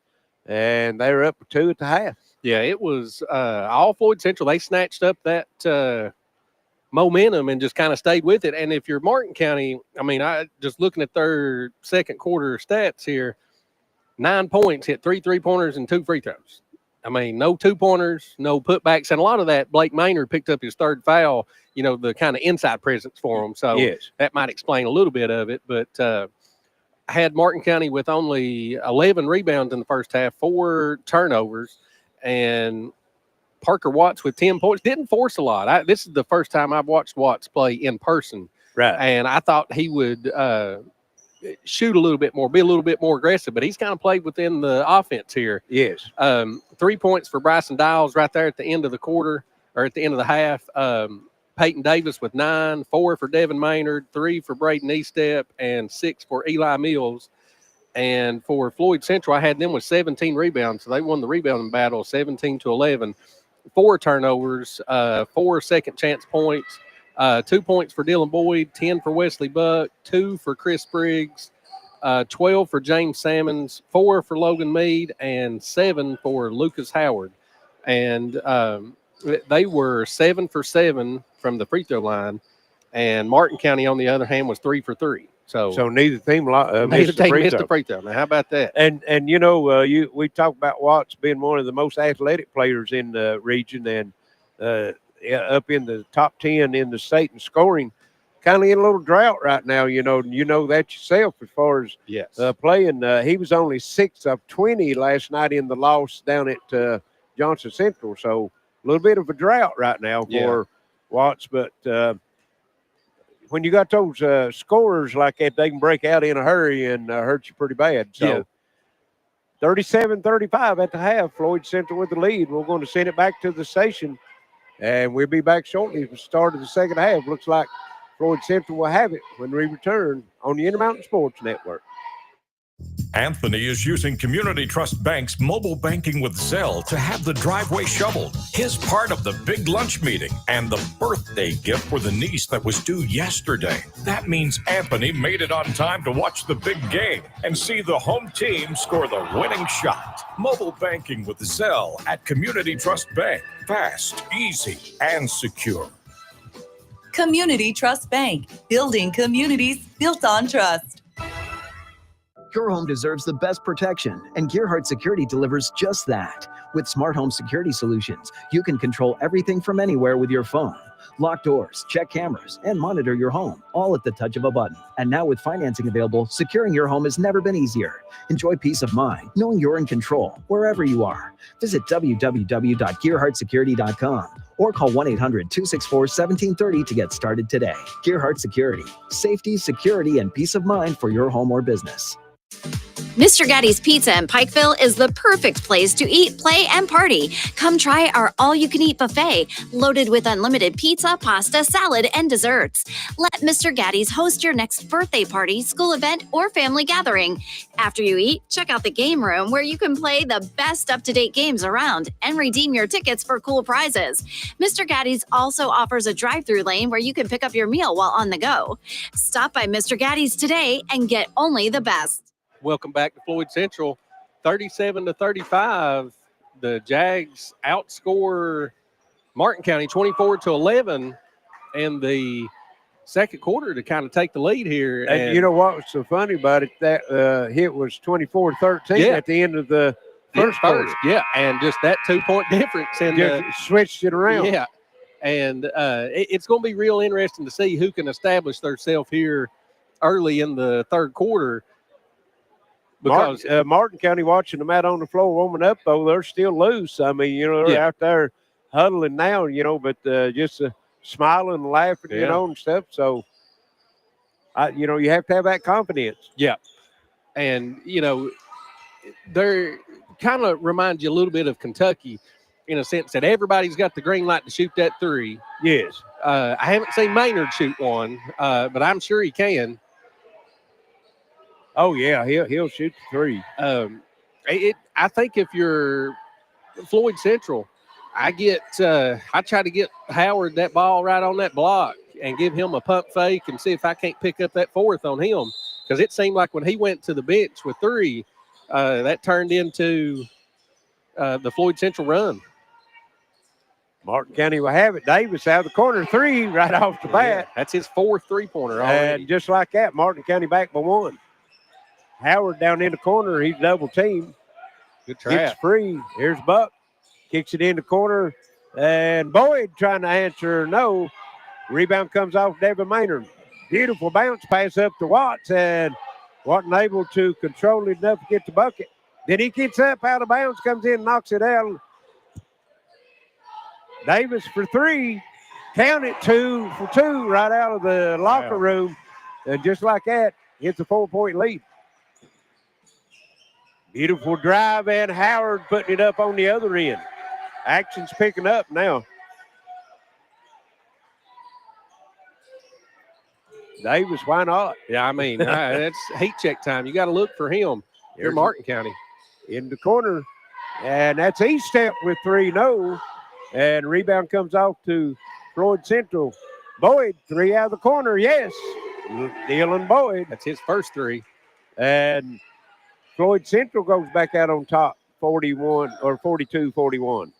A: and they were up 2 at the half.
B: Yeah, it was all Floyd Central. They snatched up that momentum and just kind of stayed with it. And if you're Martin County, I mean, I just looking at their second quarter stats here, 9 points, hit 3 3-pointers and 2 free throws. I mean, no 2-pointers, no putbacks. And a lot of that, Blake Maynard picked up his third foul, you know, the kind of inside presence for him. So that might explain a little bit of it. But I had Martin County with only 11 rebounds in the first half, 4 turnovers, and Parker Watts with 10 points. Didn't force a lot. This is the first time I've watched Watts play in person.
A: Right.
B: And I thought he would shoot a little bit more, be a little bit more aggressive, but he's kind of played within the offense here.
A: Yes.
B: 3 points for Bryson Dials right there at the end of the quarter, or at the end of the half. Peyton Davis with 9, 4 for Devin Maynard, 3 for Braden Eastep, and 6 for Eli Mills. And for Floyd Central, I had them with 17 rebounds, so they won the rebounding battle 17-11. 4 turnovers, 4 second chance points, 2 points for Dylan Boyd, 10 for Wesley Buck, 2 for Chris Briggs, 12 for James Sammons, 4 for Logan Mead, and 7 for Lucas Howard. And they were 7 for 7 from the free throw line, and Martin County, on the other hand, was 3 for 3. So
A: neither team
B: missed the free throw. Now, how about that?
A: And you know, we talk about Watts being one of the most athletic players in the region, and up in the top 10 in the state in scoring. Kind of in a little drought right now, you know that yourself as far as playing. He was only 6 of 20 last night in the loss down at Johnson Central. So a little bit of a drought right now for Watts. But when you got those scorers like that, they can break out in a hurry and hurt you pretty bad. So 37-35 at the half, Floyd Central with the lead. We're going to send it back to the station, and we'll be back shortly at the start of the second half. Looks like Floyd Central will have it when we return on the Intermountain Sports Network.
G: Anthony is using Community Trust Bank's mobile banking with Zelle to have the driveway shoveled. His part of the big lunch meeting and the birthday gift for the niece that was due yesterday. That means Anthony made it on time to watch the big game and see the home team score the winning shot. Mobile banking with Zelle at Community Trust Bank. Fast, easy, and secure.
H: Community Trust Bank, building communities built on trust.
E: Your home deserves the best protection, and Gearhart Security delivers just that. With smart home security solutions, you can control everything from anywhere with your phone. Lock doors, check cameras, and monitor your home, all at the touch of a button. And now with financing available, securing your home has never been easier. Enjoy peace of mind, knowing you're in control wherever you are. Visit www.gearhartsecurity.com or call 1-800-264-1730 to get started today. Gearhart Security. Safety, security, and peace of mind for your home or business.
K: Mr. Gatti's Pizza in Pikeville is the perfect place to eat, play, and party. Come try our all-you-can-eat buffet, loaded with unlimited pizza, pasta, salad, and desserts. Let Mr. Gatti's host your next birthday party, school event, or family gathering. After you eat, check out the game room where you can play the best up-to-date games around and redeem your tickets for cool prizes. Mr. Gatti's also offers a drive-through lane where you can pick up your meal while on the go. Stop by Mr. Gatti's today and get only the best.
B: Welcome back to Floyd Central, 37-35. The Jags outscore Martin County 24-11 in the second quarter to kind of take the lead here.
A: And you know what was so funny about it? That hit was 24-13 at the end of the first quarter.
B: Yeah, and just that 2-point difference. And
A: just switched it around.
B: Yeah, and it's going to be real interesting to see who can establish themselves here early in the third quarter. Because
A: Martin County, watching them out on the floor warming up, though, they're still loose. I mean, they're out there huddling now, but just smiling and laughing, and stuff. So, you have to have that confidence.
B: Yeah. And, they're kind of remind you a little bit of Kentucky in a sense that everybody's got the green light to shoot that three.
A: Yes.
B: I haven't seen Maynard shoot one, but I'm sure he can.
A: Oh, yeah, he'll shoot the three.
B: I think if you're Floyd Central, I try to get Howard that ball right on that block and give him a pump fake and see if I can't pick up that fourth on him. Because it seemed like when he went to the bench with three, that turned into the Floyd Central run.
A: Martin County will have it. Davis out of the corner, three right off the bat.
B: That's his fourth three-pointer already.
A: And just like that, Martin County back by one. Howard down in the corner. He's double teamed.
B: Good trap.
A: Gets free. Here's Buck. Kicks it in the corner. And Boyd trying to answer no. Rebound comes off Devin Maynard. Beautiful bounce pass up to Watts. And wasn't able to control it enough to get the bucket. Then he gets up out of bounds, comes in, knocks it out. Davis for three. Count it, 2 for 2 right out of the locker room. And just like that, gets a 4-point lead. Beautiful drive, and Howard putting it up on the other end. Action's picking up now. Davis, why not?
B: Yeah, I mean, that's heat check time. You got to look for him. You're Martin County.
A: In the corner, and that's E-step with three, no. And rebound comes off to Floyd Central. Boyd, three out of the corner, yes. Dylan Boyd.
B: That's his first three.
A: And Floyd Central goes back out on top, 42-41.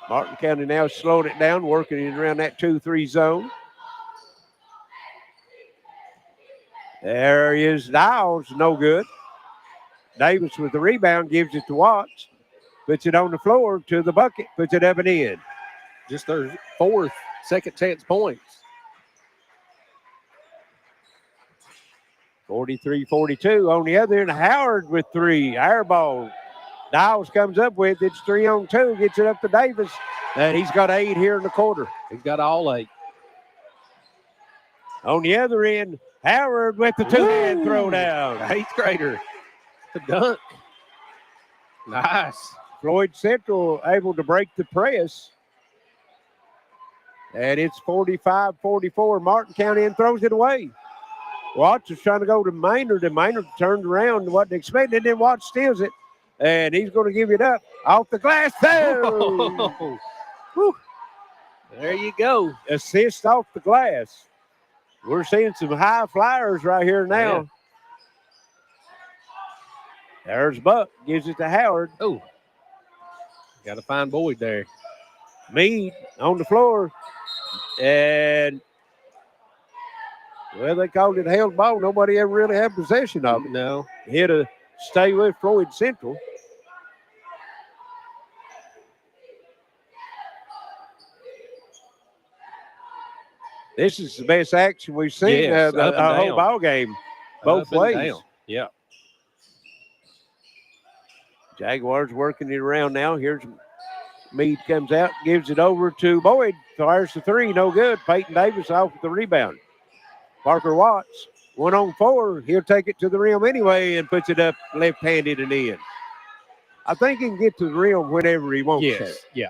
A: Martin County now slowing it down, working it around that 2-3 zone. There is Dials, no good. Davis with the rebound, gives it to Watts, puts it on the floor to the bucket, puts it up and in.
B: Just their fourth second chance points.
A: 43-42. On the other end, Howard with three. Air ball. Dials comes up with it's 3-on-2, gets it up to Davis, and he's got 8 here in the quarter.
B: He's got all 8.
A: On the other end, Howard with the two-hand throw down.
B: 8th grader. The dunk. Nice.
A: Floyd Central able to break the press. And it's 45-44. Martin County and throws it away. Watts is trying to go to Maynard, and Maynard turned around and wasn't expecting it. Then Watts steals it, and he's going to give it up off the glass.
B: Oh. There you go.
A: Assist off the glass. We're seeing some high flyers right here now.
B: Yeah.
A: There's Buck, gives it to Howard.
B: Oh, got to find Boyd there.
A: Meade on the floor, and Well, they called it held ball. Nobody ever really had possession of it.
B: No.
A: Here to stay with Floyd Central. This is the best action we've seen
B: Yes, up and
A: the whole
B: down.
A: ball game, both
B: Up and
A: ways.
B: down. Yeah.
A: Jaguars working it around now. Here's Meade comes out, gives it over to Boyd. Fires the three, no good. Peyton Davis off with the rebound. Parker Watts, 1-on-4. He'll take it to the rim anyway and puts it up left-handed and in. I think he can get to the rim whenever he wants to.
B: Yeah.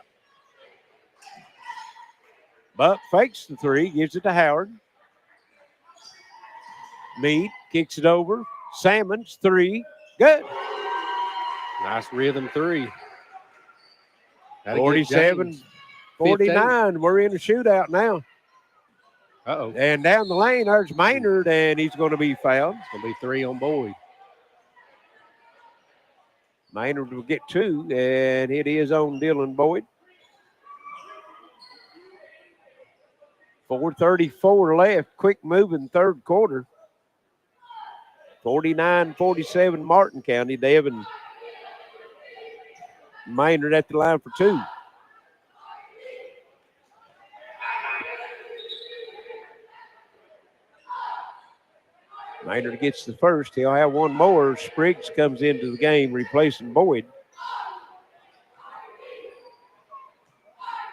A: Buck fakes the three, gives it to Howard. Meade kicks it over. Salmons, three. Good.
B: Nice rhythm three. Gotta get
A: 47,
B: James
A: 49. We're in a shootout now.
B: Uh-oh.
A: And down the lane, there's Maynard, and he's going to be fouled.
B: It's going to be 3 on Boyd.
A: Maynard will get 2, and it is on Dylan Boyd. 4:34 left. Quick moving third quarter. 49-47 Martin County. Devin Maynard at the line for 2. Maynard gets the first. He'll have one more. Spriggs comes into the game replacing Boyd.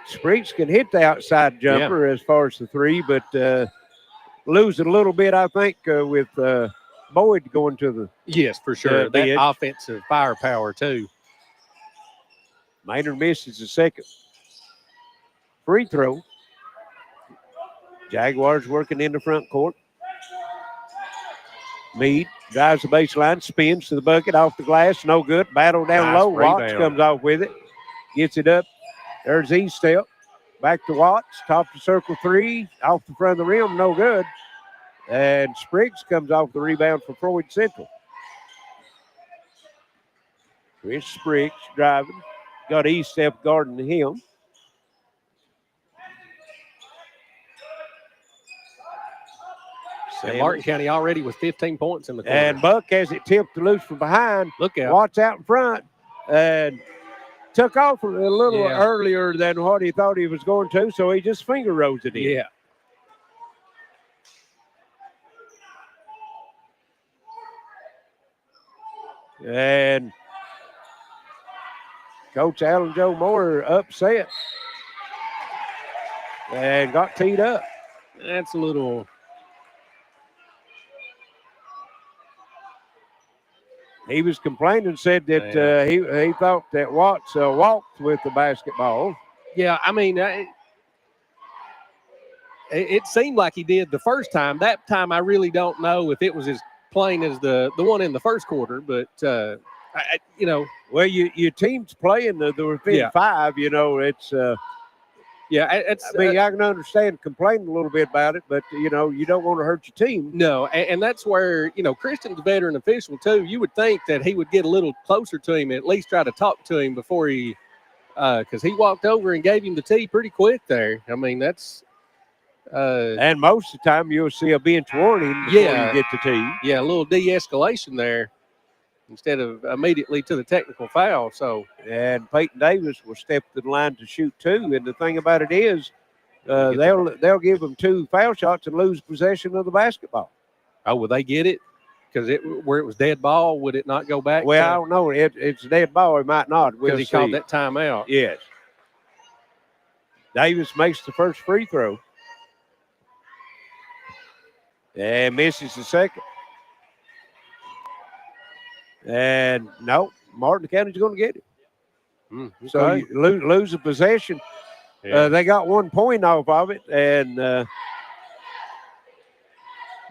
A: Spriggs can hit the outside jumper as far as the three, but lose it a little bit, I think, with Boyd going to the
B: Yes, for sure. That
A: edge.
B: offensive firepower, too.
A: Maynard misses the second free throw. Jaguars working in the front court. Meade drives the baseline, spins to the bucket, off the glass, no good. Battle down
B: Nice
A: low. Watts
B: rebound.
A: comes off with it, gets it up. There's E-step. Back to Watts, top the circle three, off the front of the rim, no good. And Spriggs comes off the rebound for Floyd Central. Chris Spriggs driving, got E-step guarding him.
B: And Martin County already with 15 points in the quarter.
A: And Buck has it tipped loose from behind.
B: Look out.
A: Watts out in front and took off a little
B: Yeah.
A: earlier than what he thought he was going to, so he just finger rolls it in.
B: Yeah.
A: And Coach Alan Joe Moore upset and got teed up.
B: That's a little.
A: He was complaining, said that he thought that Watts walked with the basketball.
B: Yeah, I mean, it seemed like he did the first time. That time, I really don't know if it was as plain as the one in the first quarter, but you know.
A: Well, your team's playing they're within 5. You know, it's.
B: It's.
A: I mean, I can understand complaining a little bit about it, but you know, you don't want to hurt your team.
B: No, and that's where, you know, Christian's a veteran official too. You would think that he would get a little closer to him, at least try to talk to him before he, because he walked over and gave him the tee pretty quick there. I mean, that's.
A: And most of the time, you'll see a bench warning before you get the tee.
B: Yeah, a little de-escalation there instead of immediately to the technical foul. So,
A: and Peyton Davis will step to the line to shoot 2. And the thing about it is, they'll give them 2 foul shots and lose possession of the basketball.
B: Oh, will they get it? Because where it was dead ball, would it not go back?
A: Well, I don't know. It's dead ball. It might not.
B: Because he called that timeout.
A: Yes. Davis makes the first free throw. And misses the second. And no, Martin County's going to get it.
B: Okay.
A: So you lose a possession.
B: Yeah.
A: They got 1 point off of it and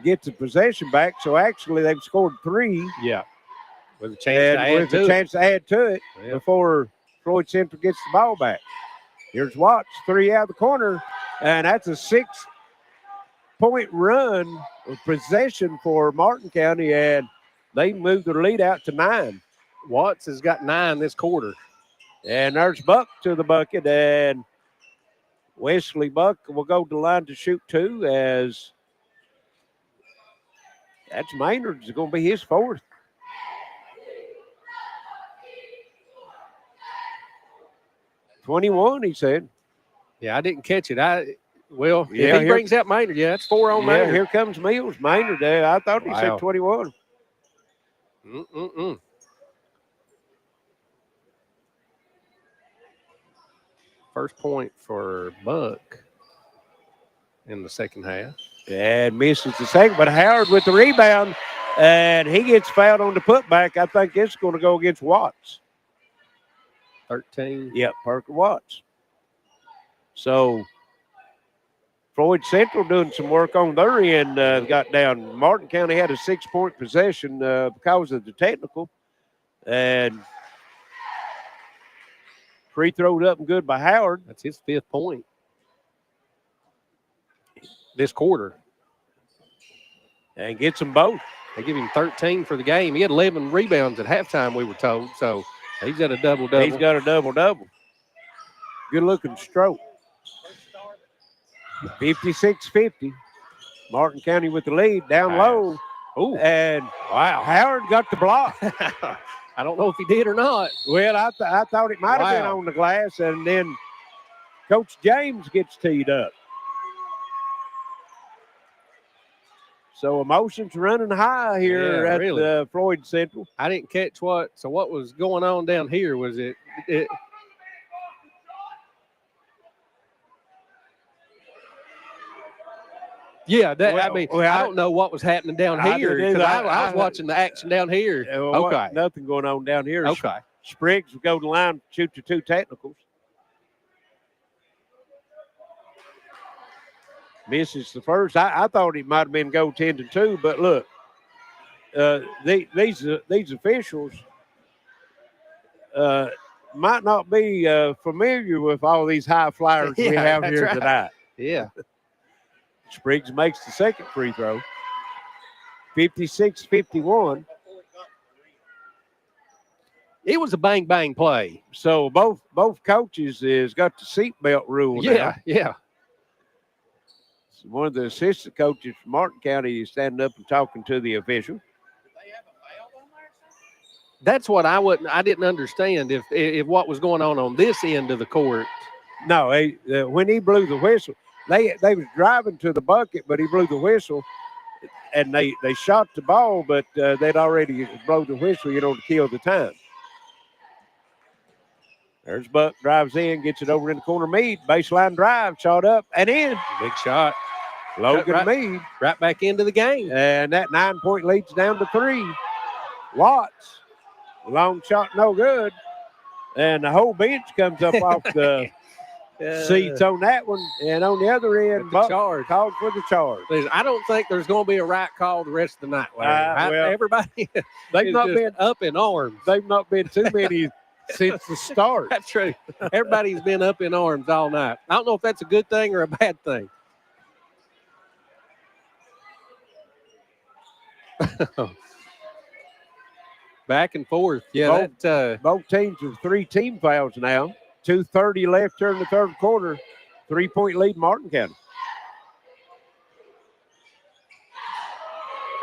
A: get the possession back. So actually, they've scored 3.
B: Yeah. With a chance
A: to add to it before Floyd Central gets the ball back. Here's Watts, 3 out of the corner, and that's a 6-point run of possession for Martin County, and they moved their lead out to 9.
B: Watts has got 9 this quarter.
A: And there's Buck to the bucket, and Wesley Buck will go to the line to shoot 2 as That's Maynard's going to be his fourth. $21, he said.
B: Yeah, I didn't catch it. If
A: Yeah,
B: he brings out Maynard, that's 4 on
A: Yeah,
B: Maynard.
A: here comes Mills. Maynard there. I thought he said
B: Wow.
A: 21.
B: First point for Buck in the second half.
A: And misses the second, but Howard with the rebound, and he gets fouled on the putback. I think it's going to go against Watts.
B: 13.
A: Yep, Parker Watts. So Floyd Central doing some work on their end. Got down. Martin County had a 6-point possession because of the technical. And free throwed up and good by Howard.
B: That's his 5th point this quarter.
A: And gets them both.
B: They give him 13 for the game. He had 11 rebounds at halftime, we were told. So he's got a double-double.
A: He's got a double-double. Good-looking stroke. 56-50. Martin County with the lead. Down low.
B: Ooh.
A: And
B: wow,
A: Howard got the block.
B: I don't know if he did or not.
A: Well, I thought it might have been on the glass, and then Coach James gets teed up. So emotions running high here at Floyd Central.
B: I didn't catch what was going on down here. Was it Yeah, I don't know what was happening down here because I was watching the action down here. Okay.
A: Nothing going on down here.
B: Okay.
A: Spriggs will go to the line, shoot to 2 technicals. Misses the first. I thought it might have been goaltending too, but look, these officials might not be familiar with all these high flyers we have here tonight.
B: Yeah.
A: Spriggs makes the second free throw. 56-51.
B: It was a bang-bang play.
A: So both coaches has got the seatbelt rule now.
B: Yeah.
A: So one of the assistant coaches from Martin County is standing up and talking to the official.
B: That's what I didn't understand if what was going on this end of the court.
A: No, when he blew the whistle, they was driving to the bucket, but he blew the whistle, and they shot the ball, but they'd already blown the whistle, to kill the time. There's Buck, drives in, gets it over in the corner. Meade, baseline drive, shot up and in.
B: Big shot.
A: Logan Meade.
B: Right back into the game.
A: And that 9-point lead's down to 3. Watts, long shot, no good. And the whole bench comes up off the seats on that one. And on the other end, Buck called for the charge.
B: I don't think there's going to be a right call the rest of the night, Larry.
A: Everybody,
B: they've not been up in arms.
A: They've not been too many since the start.
B: That's true. Everybody's been up in arms all night. I don't know if that's a good thing or a bad thing. Back and forth. Yeah,
A: both teams have 3 team fouls now. 2:30 left here in the third quarter. 3-point lead, Martin County.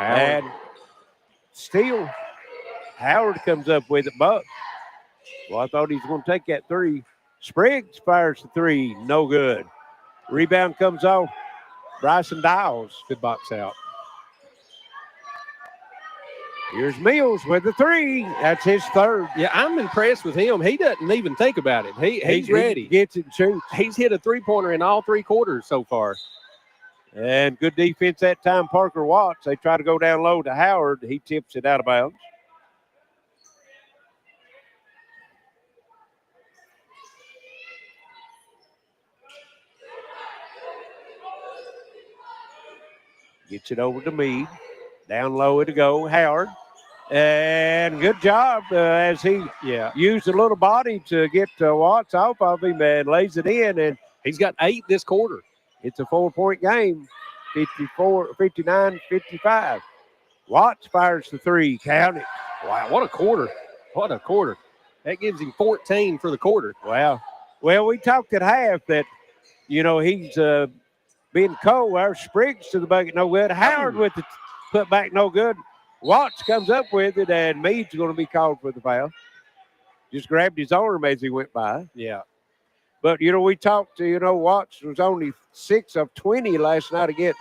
A: And still, Howard comes up with it, Buck. Well, I thought he was going to take that 3. Spriggs fires the 3, no good. Rebound comes off. Bryson Dials.
B: Good box out.
A: Here's Mills with the 3. That's his 3rd.
B: Yeah, I'm impressed with him. He doesn't even think about it. He's ready.
A: He gets it and shoots.
B: He's hit a 3-pointer in all 3 quarters so far.
A: And good defense that time, Parker Watts. They try to go down low to Howard. He tips it out of bounds. Gets it over to Meade. Down low to go, Howard. And good job as he used a little body to get Watts off of him and lays it in. And
B: he's got 8 this quarter.
A: It's a 4-point game, 59-55. Watts fires the 3, count it.
B: Wow, what a quarter. What a quarter. That gives him 14 for the quarter.
A: Wow. Well, we talked at half that, he's being cold. Our Spriggs to the bucket, no good. Howard with the put back no good. Watts comes up with it, and Meade's going to be called for the foul. Just grabbed his arm as he went by.
B: Yeah.
A: But, we talked to, Watts was only 6 of 20 last night against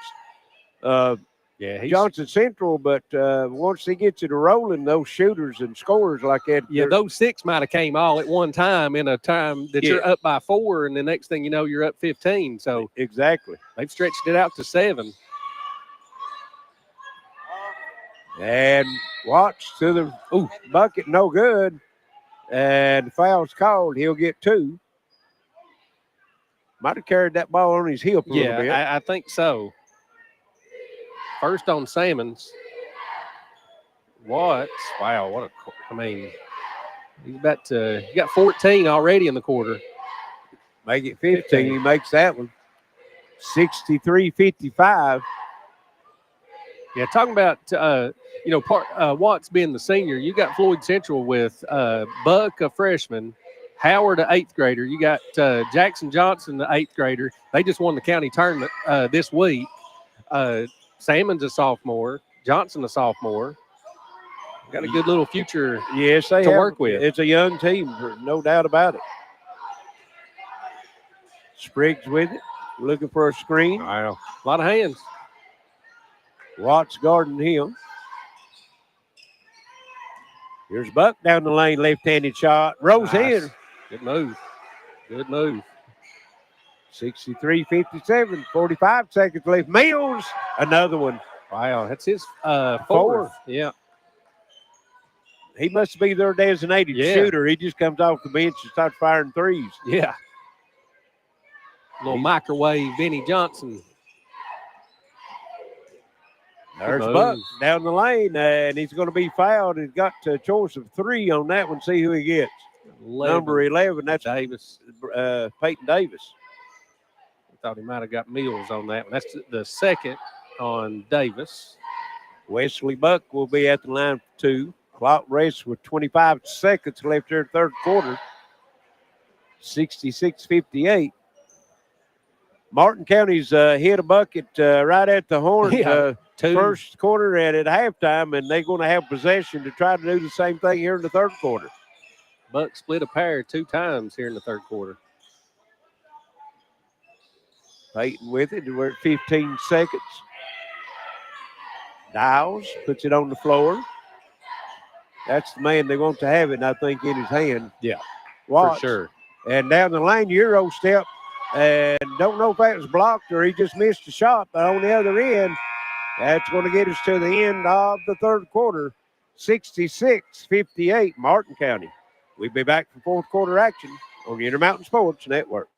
A: Johnson Central. But once he gets it rolling, those shooters and scorers like that.
B: Yeah, those 6 might have came all at one time in a time that you're up by 4, and the next thing you know, you're up 15. So
A: exactly.
B: They've stretched it out to 7.
A: And Watts to the bucket, no good. And foul's called. He'll get 2. Might have carried that ball on his hip a little bit.
B: I think so. First on Salmons. Watts. Wow, he's about to – he got 14 already in the quarter.
A: Make it 15. He makes that one. 63-55.
B: Yeah, talking about, Watts being the senior, you got Floyd Central with Buck, a freshman, Howard, an 8th grader. You got Jackson Johnson, the 8th grader. They just won the county tournament this week. Salmon's a sophomore. Johnson, a sophomore. Got a good little future to work with.
A: It's a young team, no doubt about it. Spriggs with it, looking for a screen.
B: Wow, a lot of hands.
A: Watts guarding him. Here's Buck down the lane, left-handed shot. Rolls in.
B: Good move. Good move.
A: 63-57, 45 seconds left. Mills, another one.
B: Wow, that's his 4th. Yeah.
A: He must be their designated shooter. He just comes off the bench and starts firing threes.
B: Yeah. Little microwave Vinny Johnson.
A: There's Buck down the lane, and he's going to be fouled. He's got a choice of 3 on that one. See who he gets.
B: 11.
A: Number 11, that's
B: Davis.
A: Peyton Davis.
B: I thought he might have got Mills on that one. That's the 2nd on Davis.
A: Wesley Buck will be at the line for 2. Clock race with 25 seconds left here in the 3rd quarter. 66-58. Martin County's hit a bucket right at the horn first quarter and at halftime, and they're going to have possession to try to do the same thing here in the 3rd quarter.
B: Buck split a pair 2 times here in the 3rd quarter.
A: Peyton with it. We're at 15 seconds. Dials puts it on the floor. That's the man they want to have it, and I think, in his hand.
B: Yeah,
A: Watts.
B: for sure.
A: And down the lane, Euro step. And don't know if that was blocked or he just missed a shot. But on the other end, that's going to get us to the end of the 3rd quarter. 66-58, Martin County. We'll be back for 4th quarter action on the Intermountain Sports Network.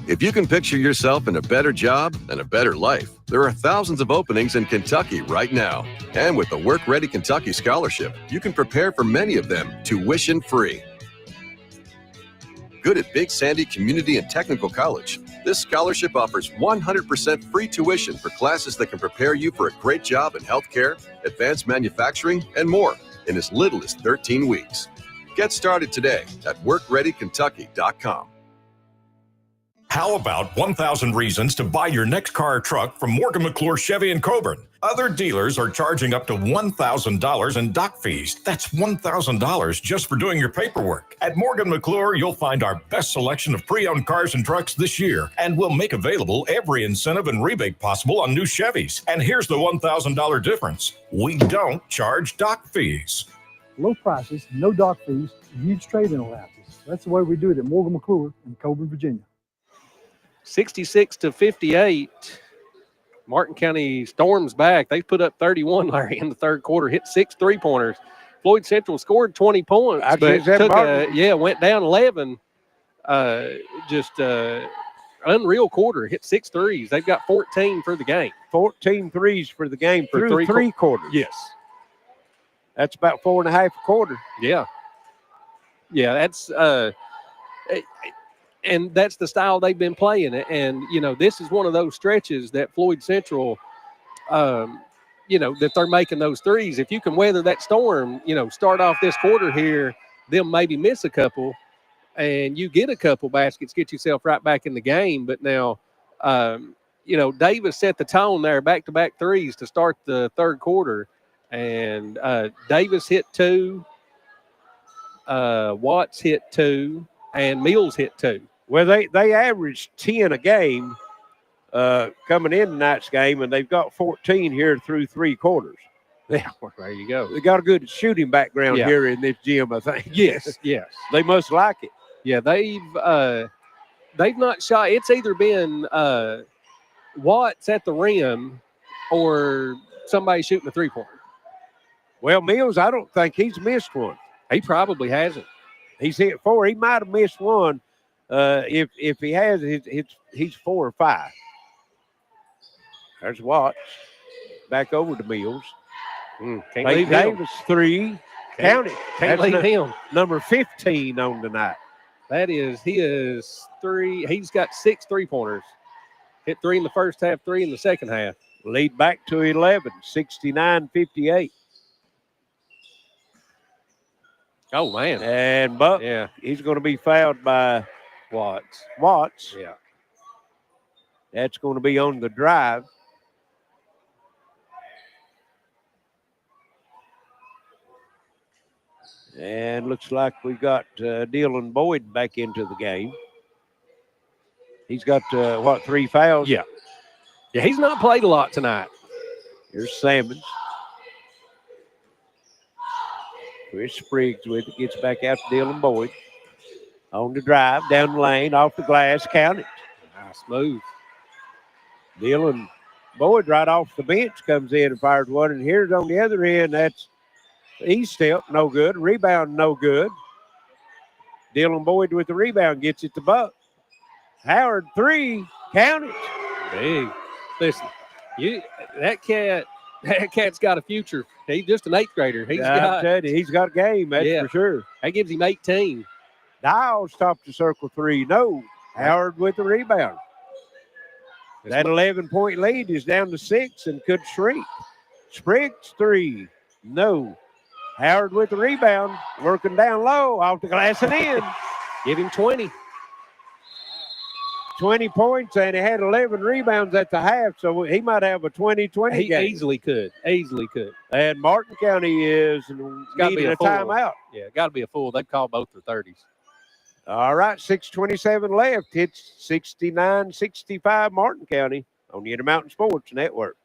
I: If you can picture yourself in a better job and a better life, there are thousands of openings in Kentucky right now. And with the Work Ready Kentucky Scholarship, you can prepare for many of them tuition-free. Good at Big Sandy Community and Technical College, this scholarship offers 100% free tuition for classes that can prepare you for a great job in healthcare, advanced manufacturing, and more in as little as 13 weeks. Get started today at workreadykentucky.com.
G: How about 1,000 reasons to buy your next car or truck from Morgan McClure Chevy in Coburn? Other dealers are charging up to $1,000 in dock fees. That's $1,000 just for doing your paperwork. At Morgan McClure, you'll find our best selection of pre-owned cars and trucks this year, and we'll make available every incentive and rebate possible on new Chevys. And here's the $1,000 difference. We don't charge dock fees.
J: Low prices, no dock fees, huge trade-in allowances. That's the way we do it at Morgan McClure in Coburn, Virginia.
B: 66-58. Martin County storms back. They put up 31, Larry, in the 3rd quarter, hit 6 3-pointers. Floyd Central scored 20 points, but went down 11. Unreal quarter, hit 6 threes. They've got 14 for the game.
A: 14 threes for the game
B: for
A: through 3 quarters.
B: Yes.
A: That's about 4.5 a quarter.
B: Yeah. Yeah, that's and that's the style they've been playing. And, this is one of those stretches that Floyd Central, that they're making those threes. If you can weather that storm, start off this quarter here, they'll maybe miss a couple, and you get a couple baskets, get yourself right back in the game. But now, Davis set the tone there, back-to-back threes to start the third quarter. And Davis hit 2, Watts hit 2, and Mills hit 2.
A: Well, they averaged 10 a game coming in tonight's game, and they've got 14 here through 3 quarters.
B: Yeah, well, there you go.
A: They got a good shooting background here in this gym, I think.
B: Yes.
A: They must like it.
B: Yeah, they've not shot. It's either been Watts at the rim or somebody shooting a three-pointer.
A: Well, Mills, I don't think he's missed one.
B: He probably hasn't.
A: He's hit 4. He might have missed one. If he has, he's 4 or 5. There's Watts. Back over to Mills.
B: Can't leave
A: Davis, 3. Count it.
B: Can't leave him.
A: Number 15 on tonight.
B: He is 3. He's got 6 3-pointers. Hit 3 in the first half, 3 in the second half.
A: Lead back to 11, 69-58.
B: Oh, man.
A: And Buck, he's going to be fouled by Watts.
B: Yeah.
A: That's going to be on the drive. And looks like we got Dylan Boyd back into the game. He's got, 3 fouls?
B: Yeah. Yeah, he's not played a lot tonight.
A: Here's Salmons. Chris Spriggs with it. Gets back out to Dylan Boyd. On the drive, down the lane, off the glass. Count it.
B: Nice move.
A: Dylan Boyd right off the bench comes in and fires one. And here's on the other end, that's E-step, no good. Rebound, no good. Dylan Boyd with the rebound gets it to Buck. Howard, 3. Count it.
B: Big. Listen, that cat's got a future. He's just an 8th grader. He's
A: got a game, that's for sure.
B: That gives him 18.
A: Dials top the circle 3. No. Howard with the rebound. That 11-point lead is down to 6 and could shrink. Spriggs, 3. No. Howard with the rebound, working down low, off the glass and in.
B: Give him 20.
A: 20 points, and he had 11 rebounds at the half, so he might have a 20-20
B: He
A: game.
B: easily could.
A: And Martin County is needing a timeout.
B: Yeah, got to be a full. They've called both the 30s.
A: All right, 6:27 left. It's 69-65 Martin County on the Intermountain Sports Network.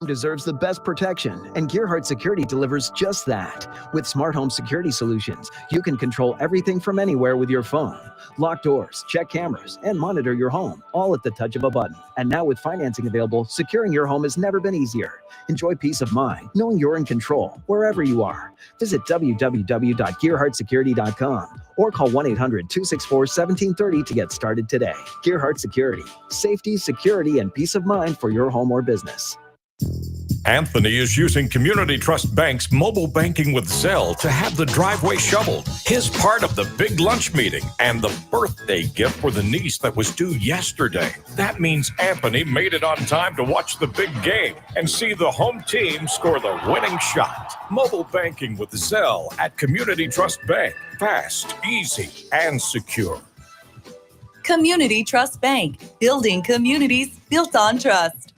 E: Deserves the best protection, and Gearhart Security delivers just that. With smart home security solutions, you can control everything from anywhere with your phone. Lock doors, check cameras, and monitor your home, all at the touch of a button. And now with financing available, securing your home has never been easier. Enjoy peace of mind, knowing you're in control wherever you are. Visit www.gearhartsecurity.com or call 1-800-264-1730 to get started today. Gearhart Security. Safety, security, and peace of mind for your home or business.
G: Anthony is using Community Trust Bank's mobile banking with Zelle to have the driveway shoveled. His part of the big lunch meeting and the birthday gift for the niece that was due yesterday. That means Anthony made it on time to watch the big game and see the home team score the winning shot. Mobile banking with Zelle at Community Trust Bank. Fast, easy, and secure.
H: Community Trust Bank, building communities built on trust.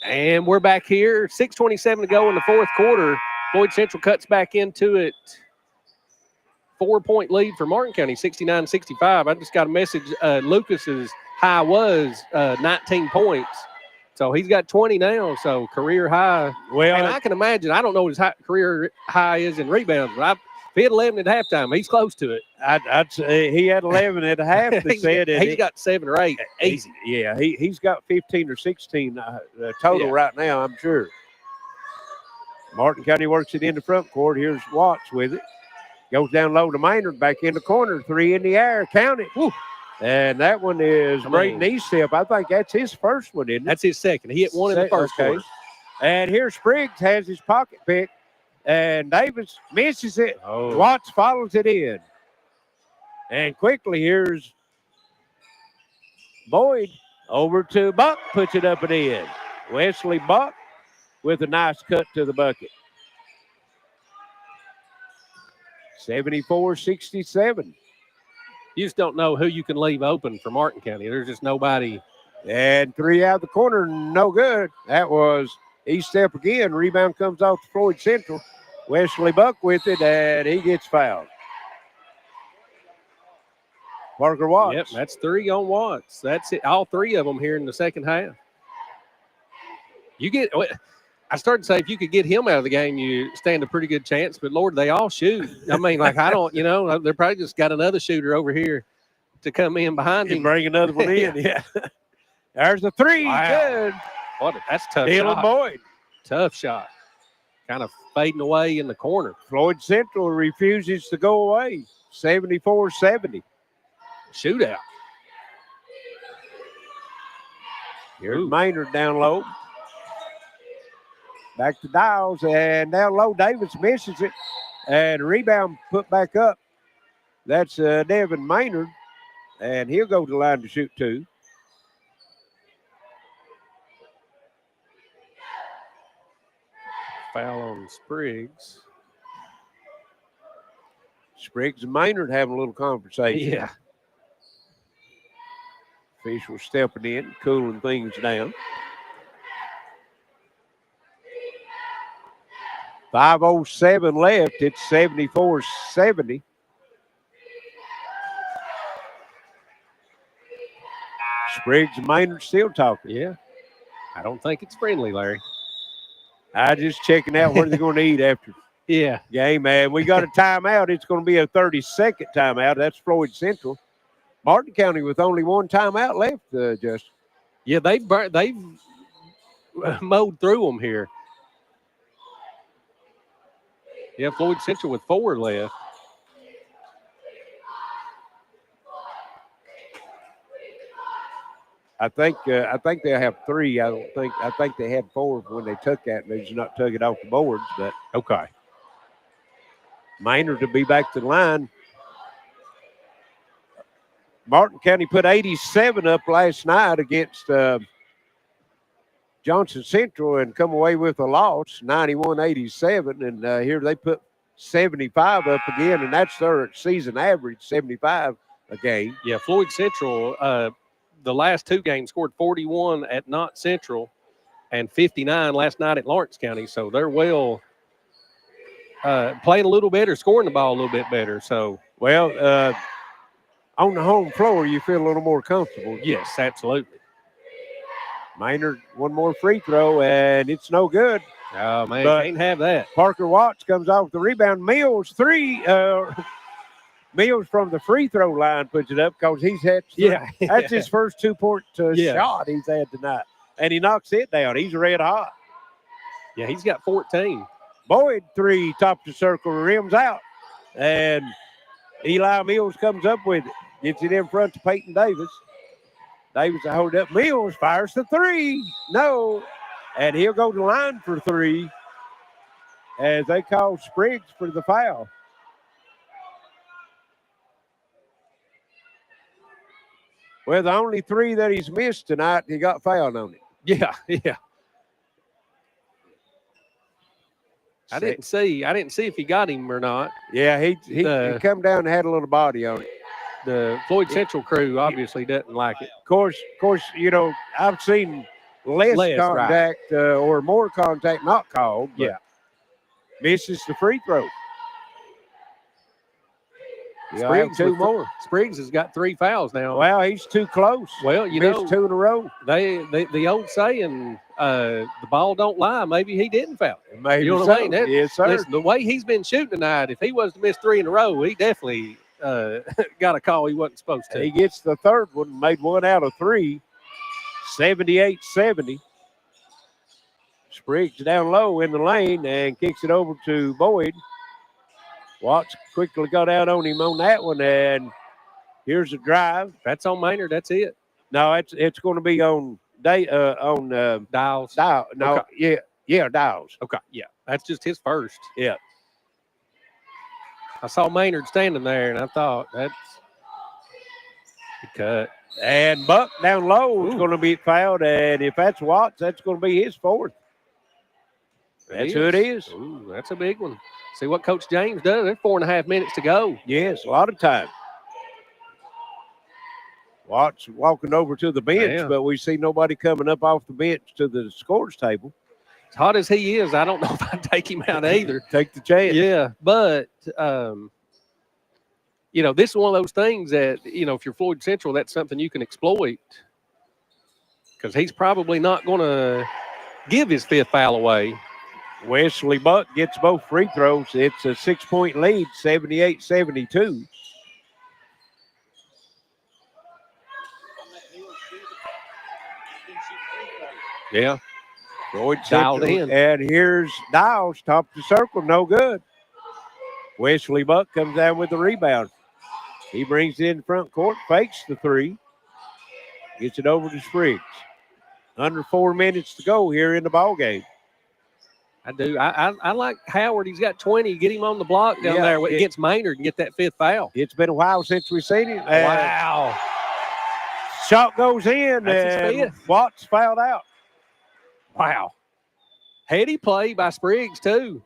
B: And we're back here. 6:27 to go in the fourth quarter. Floyd Central cuts back into it. 4-point lead for Martin County, 69-65. I just got a message. Lucas's high was 19 points. So he's got 20 now, so career high.
A: Well,
B: and I can imagine, I don't know what his career high is in rebounds, but if he had 11 at halftime, he's close to it.
A: I'd say he had 11 at half.
B: He's got 7 or 8. Easy.
A: He's got 15 or 16 total right now, I'm sure. Martin County works it in the front court. Here's Watts with it. Goes down low to Maynard, back in the corner. 3 in the air. Count it. Woo. And that one is Braden Eastep. I think that's his first one, isn't it?
B: That's his second. He hit one in the first quarter.
A: And here Spriggs has his pocket pick. And Davis misses it.
B: Oh.
A: Watts follows it in. And quickly here's Boyd over to Buck, puts it up and in. Wesley Buck with a nice cut to the bucket. 74-67.
B: You just don't know who you can leave open for Martin County. There's just nobody
A: And 3 out of the corner, no good. That was East step again. Rebound comes off to Floyd Central. Wesley Buck with it, and he gets fouled. Parker Watts.
B: Yep, that's 3 on Watts. That's it. All 3 of them here in the second half. I started to say if you could get him out of the game, you stand a pretty good chance. But, Lord, they all shoot. I mean, like, I don't, they're probably just got another shooter over here to come in behind him.
A: Bring another one in, yeah. There's the 3.
B: Wow.
A: Good.
B: That's a tough
A: Dylan
B: shot.
A: Boyd.
B: Tough shot. Kind of fading away in the corner.
A: Floyd Central refuses to go away. 74-70.
B: Shootout.
A: Here's Maynard down low. Back to Dials, and down low, Davis misses it. And rebound put back up. That's Devin Maynard, and he'll go to the line to shoot 2.
B: Foul on Spriggs.
A: Spriggs and Maynard having a little conversation.
B: Yeah.
A: Official stepping in, cooling things down. 5:07 left. It's 74-70. Spriggs and Maynard still talking.
B: Yeah. I don't think it's friendly, Larry.
A: I just checking out where they're going to eat after game, man. We got a timeout. It's going to be a 30-second timeout. That's Floyd Central. Martin County with only one timeout left, Justin.
B: Yeah, they've mowed through them here. Yeah, Floyd Central with 4 left.
A: I think they'll have 3. I think they had 4 when they took that, and they just not took it off the boards. But
B: okay,
A: Maynard to be back to the line. Martin County put 87 up last night against Johnson Central and come away with a loss, 91-87. And here they put 75 up again, and that's their season average, 75 a game.
B: Yeah, Floyd Central, the last 2 games scored 41 at Knott Central and 59 last night at Lawrence County. So they're well playing a little better, scoring the ball a little bit better. So,
A: well, on the home floor, you feel a little more comfortable.
B: Yes, absolutely.
A: Maynard, one more free throw, and it's no good.
B: Oh, man,
A: but
B: can't have that.
A: Parker Watts comes off the rebound. Mills, 3. Mills from the free throw line puts it up because he's had that's his first 2-point shot he's had tonight. And he knocks it down. He's red hot.
B: Yeah, he's got 14.
A: Boyd, 3, top the circle, rims out. And Eli Mills comes up with it. Gets it in front to Peyton Davis. Davis will hold up. Mills fires the 3. No. And he'll go to the line for 3 as they call Spriggs for the foul. Well, the only 3 that he's missed tonight, he got fouled on it.
B: Yeah. I didn't see if he got him or not.
A: Yeah, he come down and had a little body on it.
B: The Floyd Central crew obviously doesn't like it.
A: Of course, I've seen less contact or more contact not called.
B: Yeah.
A: Misses the free throw.
B: Spriggs,
A: 2 more.
B: Spriggs has got 3 fouls now.
A: Well, he's too close.
B: Well,
A: missed 2 in a row.
B: The old saying, the ball don't lie. Maybe he didn't foul.
A: Maybe
B: you know
A: so.
B: what I mean?
A: Yes, sir.
B: Listen, the way he's been shooting tonight, if he was to miss 3 in a row, he definitely got a call he wasn't supposed to.
A: He gets the 3rd one, made 1 out of 3, 78-70. Spriggs down low in the lane and kicks it over to Boyd. Watts quickly got out on him on that one, and here's a drive.
B: That's on Maynard. That's it.
A: No, it's going to be on
B: Dials.
A: No,
B: okay.
A: yeah, Dials.
B: Okay, yeah, that's just his first.
A: Yeah.
B: I saw Maynard standing there, and I thought that's he cut.
A: And Buck down low is going to be fouled, and if that's Watts, that's going to be his 4th. That's who it is.
B: Ooh, that's a big one. See what Coach James does. There's 4.5 minutes to go.
A: Yes, a lot of time. Watts walking over to the bench,
B: Yeah.
A: but we see nobody coming up off the bench to the scores table.
B: As hot as he is, I don't know if I'd take him out either.
A: Take the chance.
B: Yeah, but this is one of those things that, if you're Floyd Central, that's something you can exploit because he's probably not going to give his 5th foul away.
A: Wesley Buck gets both free throws. It's a 6-point lead, 78-72.
B: Yeah.
A: Floyd
B: Dialed
A: Central,
B: in.
A: and here's Dials, top of the circle, no good. Wesley Buck comes down with the rebound. He brings it in front court, fakes the 3, gets it over to Spriggs. Under 4 minutes to go here in the ball game.
B: I do. I like Howard. He's got 20. Get him on the block down there against Maynard and get that 5th foul.
A: It's been a while since we've seen him.
B: Wow.
A: Shot goes in,
B: That's his
A: and
B: 5th.
A: Watts fouled out.
B: Wow. Heady play by Spriggs, too,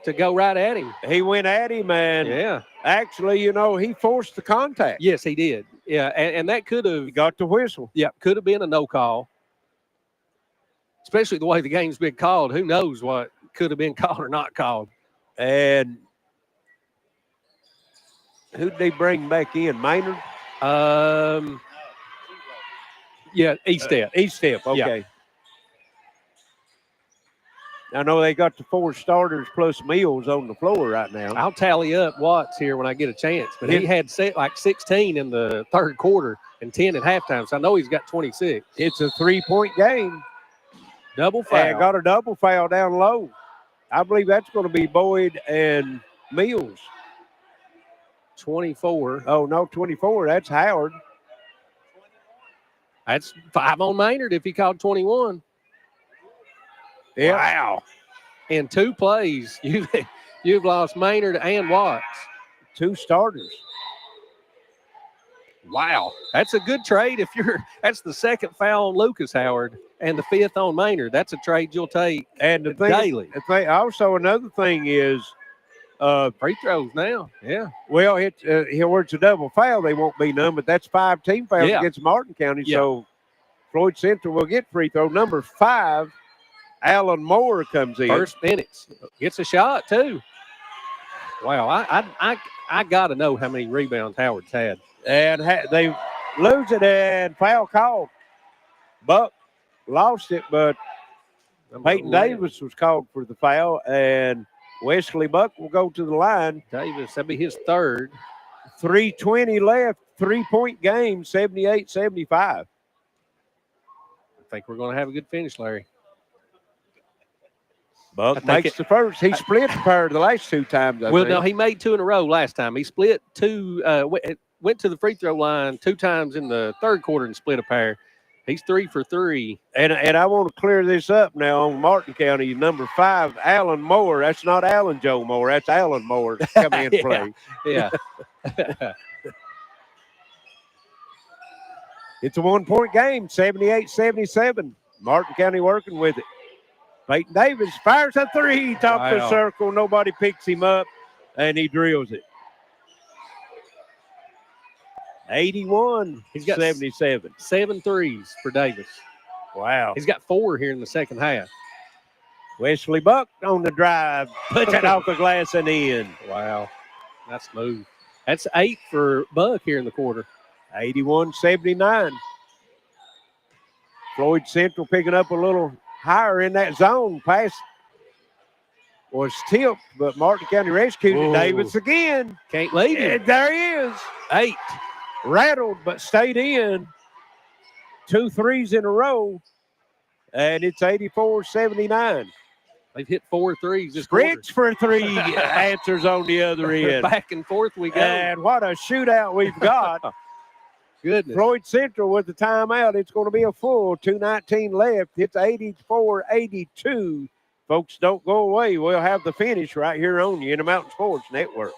B: to go right at him.
A: He went at him, and actually, he forced the contact.
B: Yes, he did. Yeah, and that could have.
A: He got the whistle.
B: Yeah, could have been a no call. Especially the way the game's been called. Who knows what could have been called or not called.
A: And who'd they bring back in? Maynard?
B: Yeah, E-Step.
A: E-Step, okay. I know they got the 4 starters plus Mills on the floor right now.
B: I'll tally up Watts here when I get a chance. But he had like 16 in the 3rd quarter and 10 at halftime. So I know he's got 26.
A: It's a 3-point game.
B: Double foul.
A: And got a double foul down low. I believe that's going to be Boyd and Mills.
B: 24.
A: Oh, no, 24. That's Howard.
B: That's 5 on Maynard if he called 21.
A: Yeah.
B: Wow. In 2 plays, you've lost Maynard and Watts.
A: 2 starters.
B: Wow. That's a good trade that's the 2nd foul on Lucas Howard and the 5th on Maynard. That's a trade you'll take
A: and the thing,
B: daily.
A: Also, another thing is
B: free throws now. Yeah.
A: Well, where it's a double foul, they won't be none, but that's 5 team fouls against Martin County.
B: Yeah.
A: So Floyd Central will get free throw. Number 5, Alan Moore comes in.
B: First minutes. Gets a shot, too. Wow. I got to know how many rebounds Howard's had.
A: And they lose it, and foul called. Buck lost it, but Peyton Davis was called for the foul, and Wesley Buck will go to the line.
B: Davis, that'd be his 3rd.
A: 3:20 left, 3-point game, 78-75.
B: I think we're going to have a good finish, Larry.
A: Buck makes the first. He split the pair the last 2 times.
B: No, he made 2 in a row last time. He split 2, went to the free throw line 2 times in the 3rd quarter and split a pair. He's 3 for 3.
A: And I want to clear this up now on Martin County. Number 5, Alan Moore. That's not Alan Joe Moore. That's Alan Moore coming in play.
B: Yeah.
A: It's a 1-point game, 78-77. Martin County working with it. Peyton Davis fires a 3, top of the circle. Nobody picks him up, and he drills it. 81,
B: he's got
A: 77.
B: 7 threes for Davis.
A: Wow.
B: He's got 4 here in the second half.
A: Wesley Buck on the drive, puts it off the glass and in.
B: Wow. That's smooth. That's 8 for Buck here in the quarter.
A: 81-79. Floyd Central picking up a little higher in that zone. Pass was tipped, but Martin County rescued it. Davis again.
B: Can't leave it.
A: There he is.
B: 8.
A: Rattled, but stayed in. 2 threes in a row. And it's 84-79.
B: They've hit 4 threes this
A: Spriggs for 3 answers on the other end.
B: Back and forth we go.
A: And what a shootout we've got.
B: Goodness.
A: Floyd Central with the timeout. It's going to be a full 2:19 left. It's 84-82. Folks, don't go away. We'll have the finish right here on you in the Mountain Sports Network.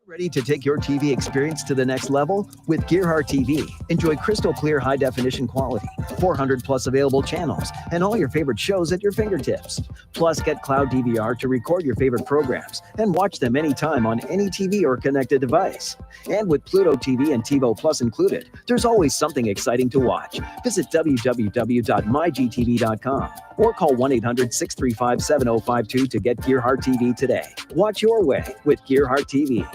E: Ready to take your TV experience to the next level? With Gearhart TV, enjoy crystal clear high definition quality, 400 plus available channels, and all your favorite shows at your fingertips. Plus, get Cloud DVR to record your favorite programs and watch them anytime on any TV or connected device. And with Pluto TV and TiVo Plus included, there's always something exciting to watch. Visit www.mygtv.com or call 1-800-635-7052 to get Gearhart TV today. Watch your way with Gearhart TV.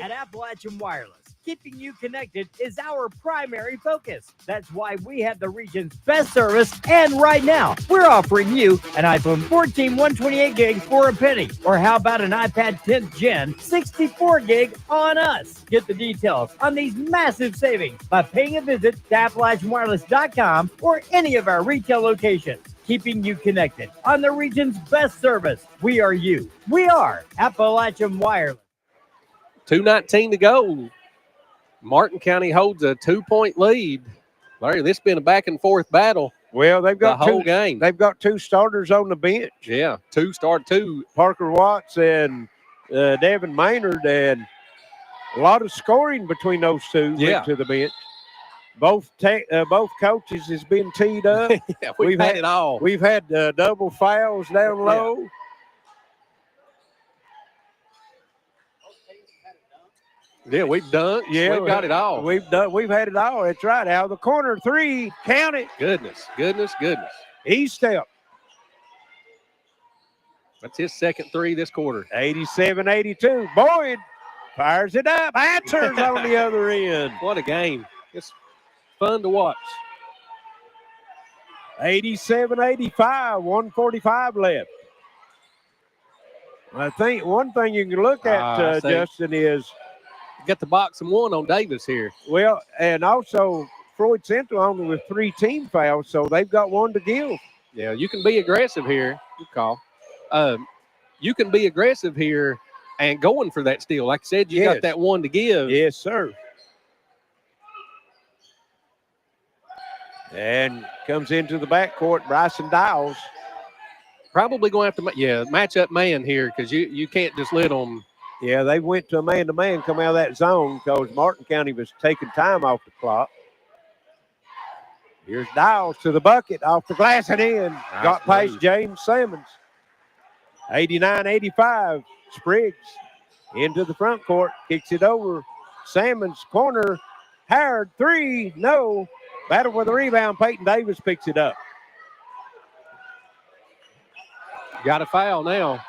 N: At Appalachian Wireless, keeping you connected is our primary focus. That's why we have the region's best service, and right now, we're offering you an iPhone 14 128 gig for a penny. Or how about an iPad 10th Gen 64 gig on us? Get the details on these massive savings by paying a visit to AppalachianWireless.com or any of our retail locations. Keeping you connected on the region's best service. We are you. We are Appalachian Wireless.
B: 2:19 to go. Martin County holds a 2-point lead. Larry, this has been a back and forth battle.
A: Well, they've got
B: the whole game.
A: They've got two starters on the bench.
B: Yeah, two.
A: Parker Watts and Devin Maynard, and a lot of scoring between those two went to the bench. Both coaches has been teed up.
B: Yeah, we've had it all.
A: We've had double fouls down low.
B: Yeah. Yeah, we've dunked.
A: Yeah,
B: we've got it all.
A: We've had it all. That's right. Out of the corner, 3. Count it.
B: Goodness.
A: He stepped.
B: That's his second 3 this quarter.
A: 87-82. Boyd fires it up. Answers on the other end.
B: What a game. It's fun to watch.
A: 87-85. 1:45 left. I think one thing you can look at, Justin, is
B: got the box and 1 on Davis here.
A: Well, and also Floyd Central only with 3 team fouls, so they've got 1 to give.
B: Yeah, you can be aggressive here. Good call. You can be aggressive here and going for that steal. Like I said, you got that 1 to give.
A: Yes, sir. And comes into the backcourt, Bryson Dials.
B: Probably going to have to match up man here because you can't just let them.
A: Yeah, they went to a man-to-man, come out of that zone because Martin County was taking time off the clock. Here's Dials to the bucket, off the glass and in.
B: Nice
A: Got past
B: move.
A: James Simmons. 89-85. Spriggs into the front court, kicks it over. Simmons, corner. Howard, 3, no. Battle for the rebound. Peyton Davis picks it up.
B: Got a foul now.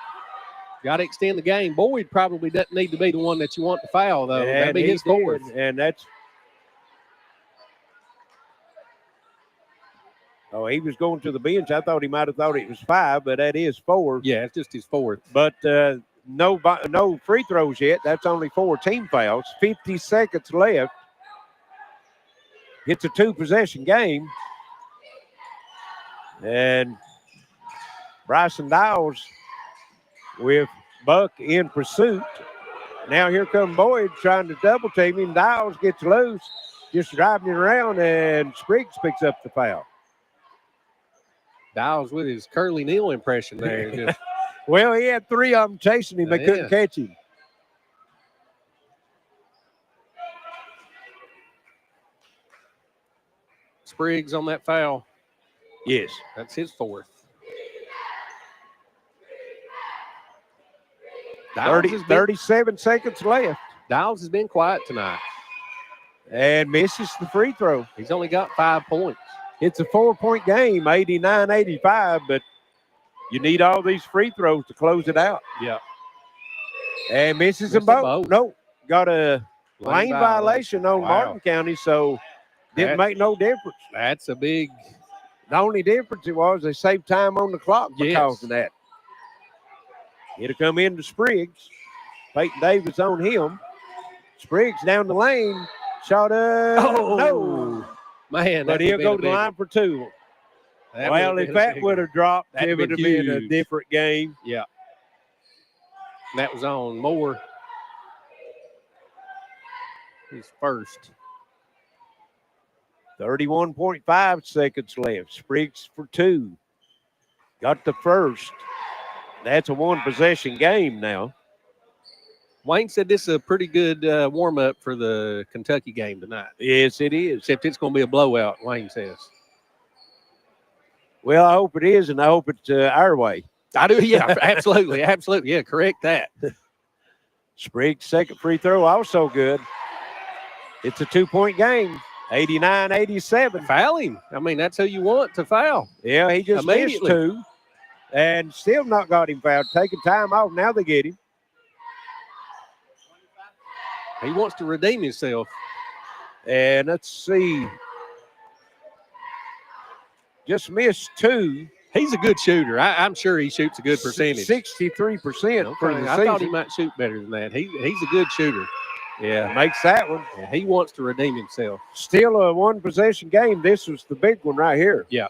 B: Got to extend the game. Boyd probably doesn't need to be the one that you want to foul, though. That'd be his 4th.
A: And that's he was going to the bench. I thought he might have thought it was 5, but that is 4.
B: Yeah, it's just his 4th.
A: But no free throws yet. That's only 4 team fouls. 50 seconds left. It's a 2-possession game. And Bryson Dials with Buck in pursuit. Now here comes Boyd trying to double team him. Dials gets loose, just driving it around, and Spriggs picks up the foul.
B: Dials with his Curly Neal impression there. Just,
A: well, he had 3 of them chasing him. They couldn't catch him.
B: Spriggs on that foul.
A: Yes.
B: That's his 4th.
A: 37 seconds left.
B: Dials has been quiet tonight.
A: And misses the free throw.
B: He's only got 5 points.
A: It's a 4-point game, 89-85, but you need all these free throws to close it out.
B: Yeah.
A: And misses them both. Nope. Got a lane violation on
B: Wow.
A: Martin County, so didn't make no difference.
B: That's a big.
A: The only difference it was they saved time on the clock because of that. It'll come into Spriggs. Peyton Davis on him. Spriggs down the lane. Shot up. No.
B: Man,
A: but he'll go to the line for 2. Well, if that would have dropped, it would have been a different game.
B: Yeah. That was on Moore. His first.
A: 31.5 seconds left. Spriggs for 2. Got the first. That's a 1-possession game now.
B: Wayne said this is a pretty good warm-up for the Kentucky game tonight.
A: Yes, it is.
B: Except it's going to be a blowout, Wayne says.
A: Well, I hope it is, and I hope it's our way.
B: I do, yeah, absolutely, absolutely. Yeah, correct that.
A: Spriggs' second free throw also good. It's a 2-point game, 89-87.
B: Foul him. I mean, that's who you want to foul.
A: Yeah, he just missed 2 and still not got him fouled. Taking time off. Now they get him.
B: He wants to redeem himself.
A: And let's see. Just missed 2.
B: He's a good shooter. I'm sure he shoots a good percentage.
A: 63% for the season.
B: I thought he might shoot better than that. He's a good shooter. Yeah.
A: Makes that one.
B: Yeah, he wants to redeem himself.
A: Still a one-possession game. This was the big one right here.
B: Yeah.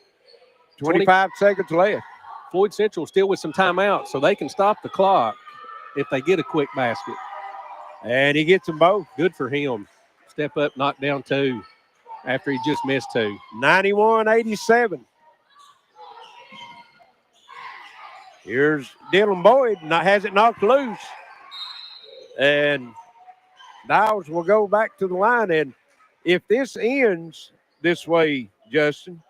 A: 25 seconds left.
B: Floyd Central still with some timeout, so they can stop the clock if they get a quick basket.
A: And he gets them both.
B: Good for him. Step up, knock down 2 after he just missed 2.
A: 91-87. Here's Dylan Boyd, has it knocked loose. And Niles will go back to the line. And if this ends this way, Justin,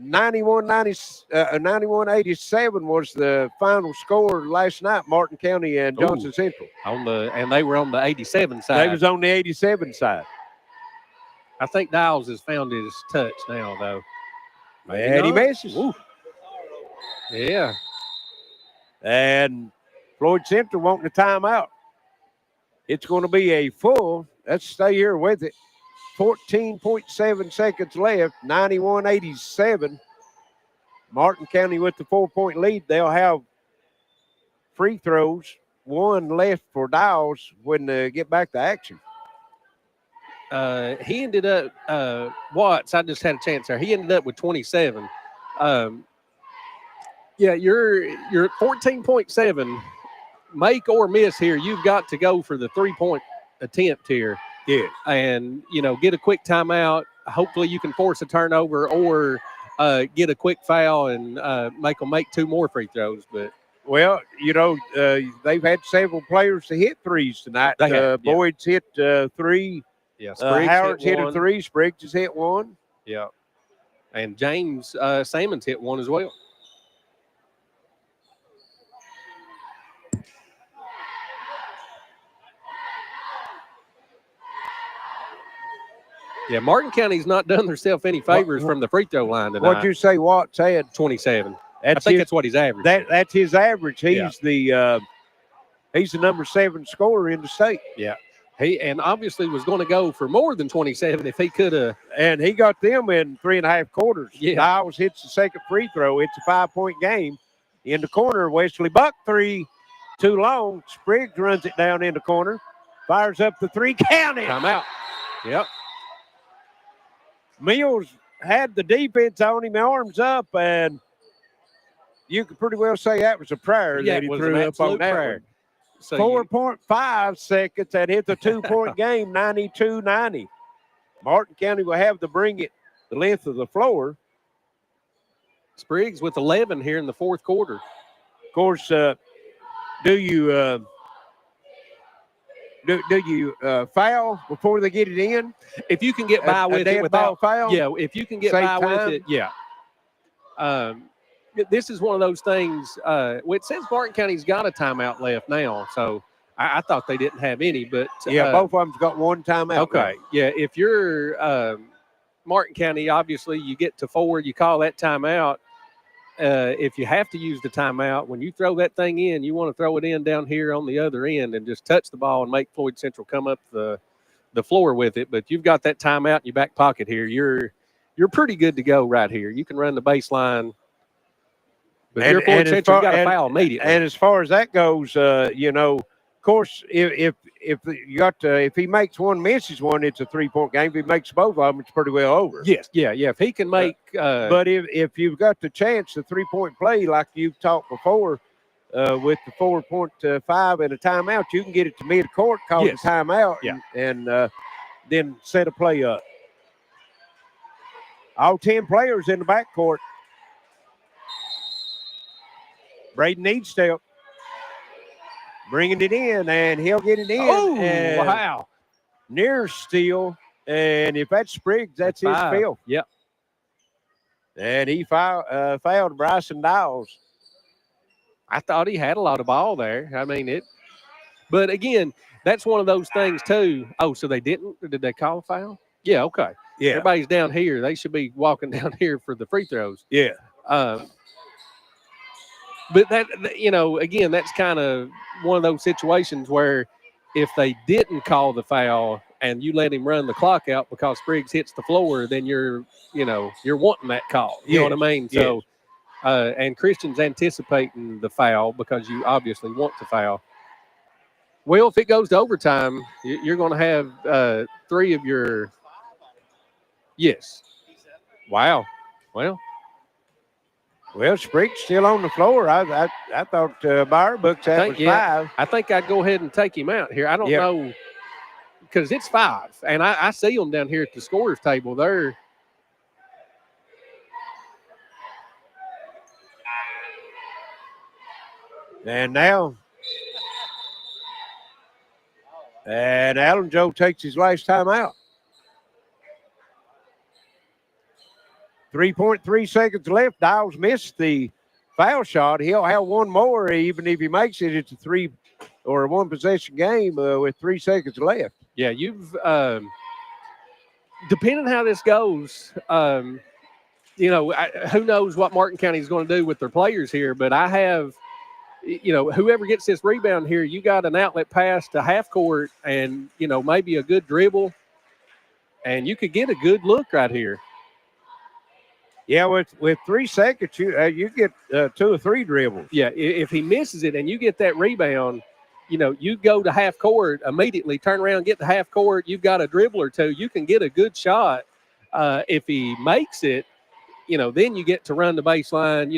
A: 91-87 was the final score last night, Martin County and Johnson Central.
B: And they were on the 87 side.
A: They was on the 87 side.
B: I think Niles has found his touch now, though.
A: And he misses.
B: Ooh. Yeah.
A: And Floyd Central wanting a timeout. It's going to be a full, let's stay here with it, 14.7 seconds left, 91-87. Martin County with the 4-point lead. They'll have free throws, 1 left for Dials when they get back to action.
B: He ended up, Watts, I just had a chance there. He ended up with 27. Yeah, you're at 14.7. Make or miss here. You've got to go for the 3-point attempt here.
A: Yeah.
B: And, get a quick timeout. Hopefully you can force a turnover or get a quick foul and make them make 2 more free throws. But
A: well, they've had several players to hit threes tonight. Boyd's hit 3.
B: Yeah,
A: Howard's hit a 3. Spriggs has hit 1.
B: Yeah. And James Salmon's hit 1 as well. Yeah, Martin County's not done themselves any favors from the free throw line tonight.
A: What'd you say Watts had?
B: 27. I think that's what he's averaged.
A: That's his average. He's the number 7 scorer in the state.
B: Yeah. He obviously was going to go for more than 27 if he could have.
A: And he got them in 3.5 quarters.
B: Yeah.
A: Niles hits the second free throw. It's a 5-point game. In the corner, Wesley Buck 3, too long. Spriggs runs it down in the corner. Fires up the 3, count it.
B: Timeout. Yep.
A: Mills had the defense on him, arms up, and you could pretty well say that was a prayer that he threw up on that one. So 4.5 seconds and hit the 2-point game, 92-90. Martin County will have to bring it the length of the floor.
B: Spriggs with 11 here in the fourth quarter.
A: Of course, do you foul before they get it in?
B: If you can get by with it without
A: foul,
B: if you can get by with it, yeah. This is one of those things. It says Martin County's got a timeout left now, so I thought they didn't have any, but
A: both of them's got 1 timeout.
B: Okay,
A: left.
B: Yeah. If you're Martin County, obviously you get to 4, you call that timeout. If you have to use the timeout, when you throw that thing in, you want to throw it in down here on the other end and just touch the ball and make Floyd Central come up the floor with it. But you've got that timeout in your back pocket here. You're pretty good to go right here. You can run the baseline. But you're Floyd Central, you got to foul immediately.
A: And as far as that goes, of course, if he makes 1, misses 1, it's a 3-point game. If he makes both of them, it's pretty well over.
B: Yes, yeah. If he can make,
A: but if you've got the chance, the 3-point play, like you've talked before, with the 4.5 and a timeout, you can get it to midcourt, call it a timeout, and then set a play up. All 10 players in the backcourt. Braden Needstep bringing it in, and he'll get it in.
B: Oh,
A: and
B: wow.
A: Near steal. And if that's Spriggs, that's his
B: 5.
A: field.
B: Yep.
A: And he fouled Bryson Dowles.
B: I thought he had a lot of ball there. I mean, but again, that's one of those things too. Oh, so they didn't? Or did they call a foul? Yeah, okay.
A: Yeah.
B: Everybody's down here. They should be walking down here for the free throws.
A: Yeah.
B: But that, again, that's kind of one of those situations where if they didn't call the foul and you let him run the clock out because Spriggs hits the floor, then you're wanting that call. You know what I mean? So, and Christian's anticipating the foul because you obviously want the foul. Well, if it goes to overtime, you're going to have 3 of your – yes. Wow.
A: Well, Spriggs still on the floor. I thought by our books that was 5.
B: I think I'd go ahead and take him out here. I don't know because it's 5, and I see them down here at the scorer's table there.
A: And now, Alan Joe takes his last time out. 3.3 seconds left. Dials missed the foul shot. He'll have one more. Even if he makes it, it's a 3 or a 1 possession game with 3 seconds left.
B: Yeah, you've depending on how this goes, who knows what Martin County is going to do with their players here, but I have, whoever gets this rebound here, you got an outlet pass to half court and, maybe a good dribble, and you could get a good look right here.
A: Yeah, with 3 seconds, you get 2 or 3 dribbles.
B: Yeah, if he misses it and you get that rebound, you go to half court immediately, turn around, get to half court, you've got a dribble or 2, you can get a good shot. If he makes it, then you get to run the baseline.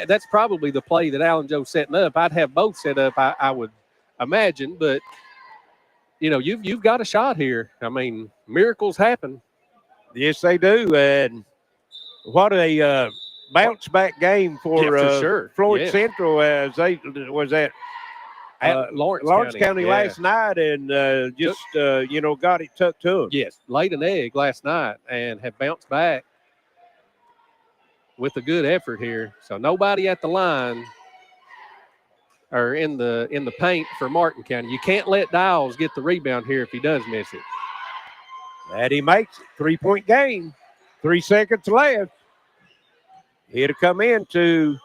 B: That's probably the play that Alan Joe's setting up. I'd have both set up, I would imagine, but you've got a shot here. I mean, miracles happen.
A: Yes, they do, and what a bounce back game for
B: sure.
A: Floyd Central as they was at
B: Lawrence
A: County last night and got it tucked to them.
B: Yes, laid an egg last night and have bounced back with a good effort here. So nobody at the line or in the paint for Martin County. You can't let Dials get the rebound here if he does miss it.
A: That he makes it. 3-point game. 3 seconds left. It'll come in to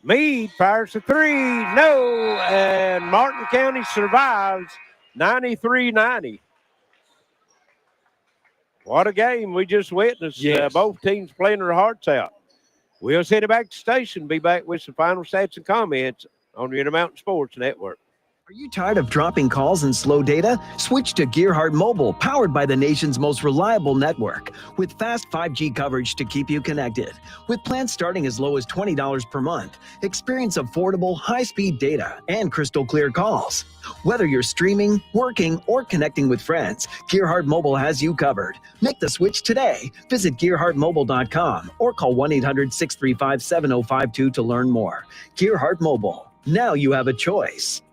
A: Meade, fires a 3. No, and Martin County survives 93-90. What a game we just witnessed.
B: Yes.
A: Both teams playing their hearts out. We'll send it back to the station. Be back with some final stats and comments on the Intermountain Sports Network.
E: Are you tired of dropping calls and slow data? Switch to Gearhart Mobile, powered by the nation's most reliable network, with fast 5G coverage to keep you connected. With plans starting as low as $20 per month, experience affordable, high-speed data and crystal clear calls. Whether you're streaming, working, or connecting with friends, Gearhart Mobile has you covered. Make the switch today. Visit GearhartMobile.com or call 1-800-635-7052 to learn more. Gearhart Mobile. Now you have a choice.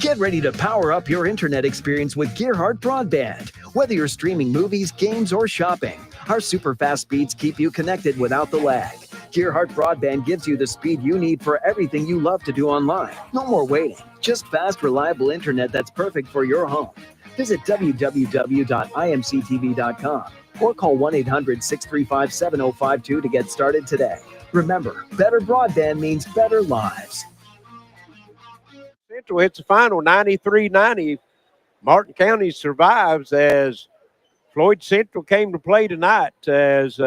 E: Get ready to power up your internet experience with Gearhart Broadband. Whether you're streaming movies, games, or shopping, our super fast speeds keep you connected without the lag. Gearhart Broadband gives you the speed you need for everything you love to do online. No more waiting, just fast, reliable internet that's perfect for your home. Visit www.imctv.com or call 1-800-635-7052 to get started today. Remember, better broadband means better lives.
A: Central hits the final 93-90. Martin County survives as Floyd Central came to play tonight as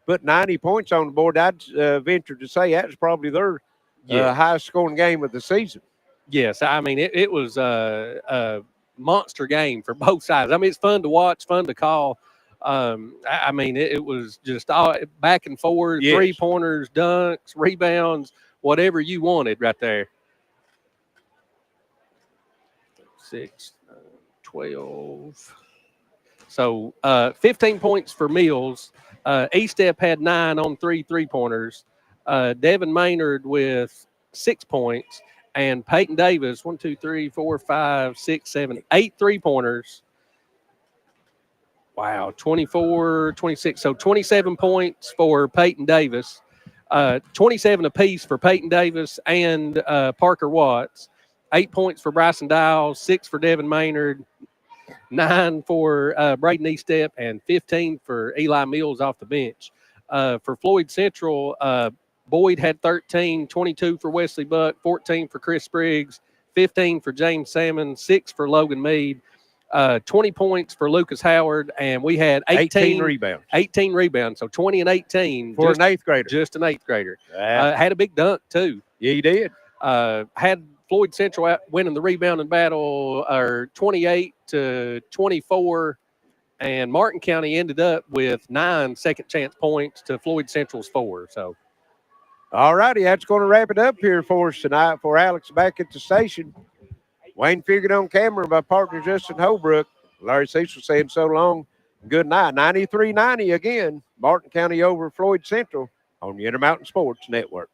A: put 90 points on the board. I'd venture to say that was probably their highest scoring game of the season.
B: Yes, I mean, it was a monster game for both sides. I mean, it's fun to watch, fun to call. I mean, it was just all back and forth,
A: yes.
B: 3-pointers, dunks, rebounds, whatever you wanted right there. 6, 12. So 15 points for Mills. E-Step had 9 on 3 3-pointers. Devin Maynard with 6 points. And Peyton Davis, 1, 2, 3, 4, 5, 6, 7, 8 3-pointers. Wow, 24, 26. So 27 points for Peyton Davis, 27 apiece for Peyton Davis and Parker Watts, 8 points for Bryson Dial, 6 for Devin Maynard, 9 for Braden Eastep, and 15 for Eli Mills off the bench. For Floyd Central, Boyd had 13, 22 for Wesley Buck, 14 for Chris Spriggs, 15 for James Salmon, 6 for Logan Mead, 20 points for Lucas Howard, and we had 18
A: rebounds.
B: 18 rebounds, so 20 and 18
A: For an 8th grader.
B: Just an 8th grader.
A: Yeah.
B: Had a big dunk too.
A: Yeah, he did.
B: Had Floyd Central out winning the rebounding battle, or 28-24, and Martin County ended up with 9 second chance points to Floyd Central's 4. So,
A: all righty, that's going to wrap it up here for us tonight. For Alex back at the station, Wayne Figured on camera, my partner Justin Holbrook, Larry Cecil saying so long. Good night. 93-90 again. Martin County over Floyd Central on the Intermountain Sports Network.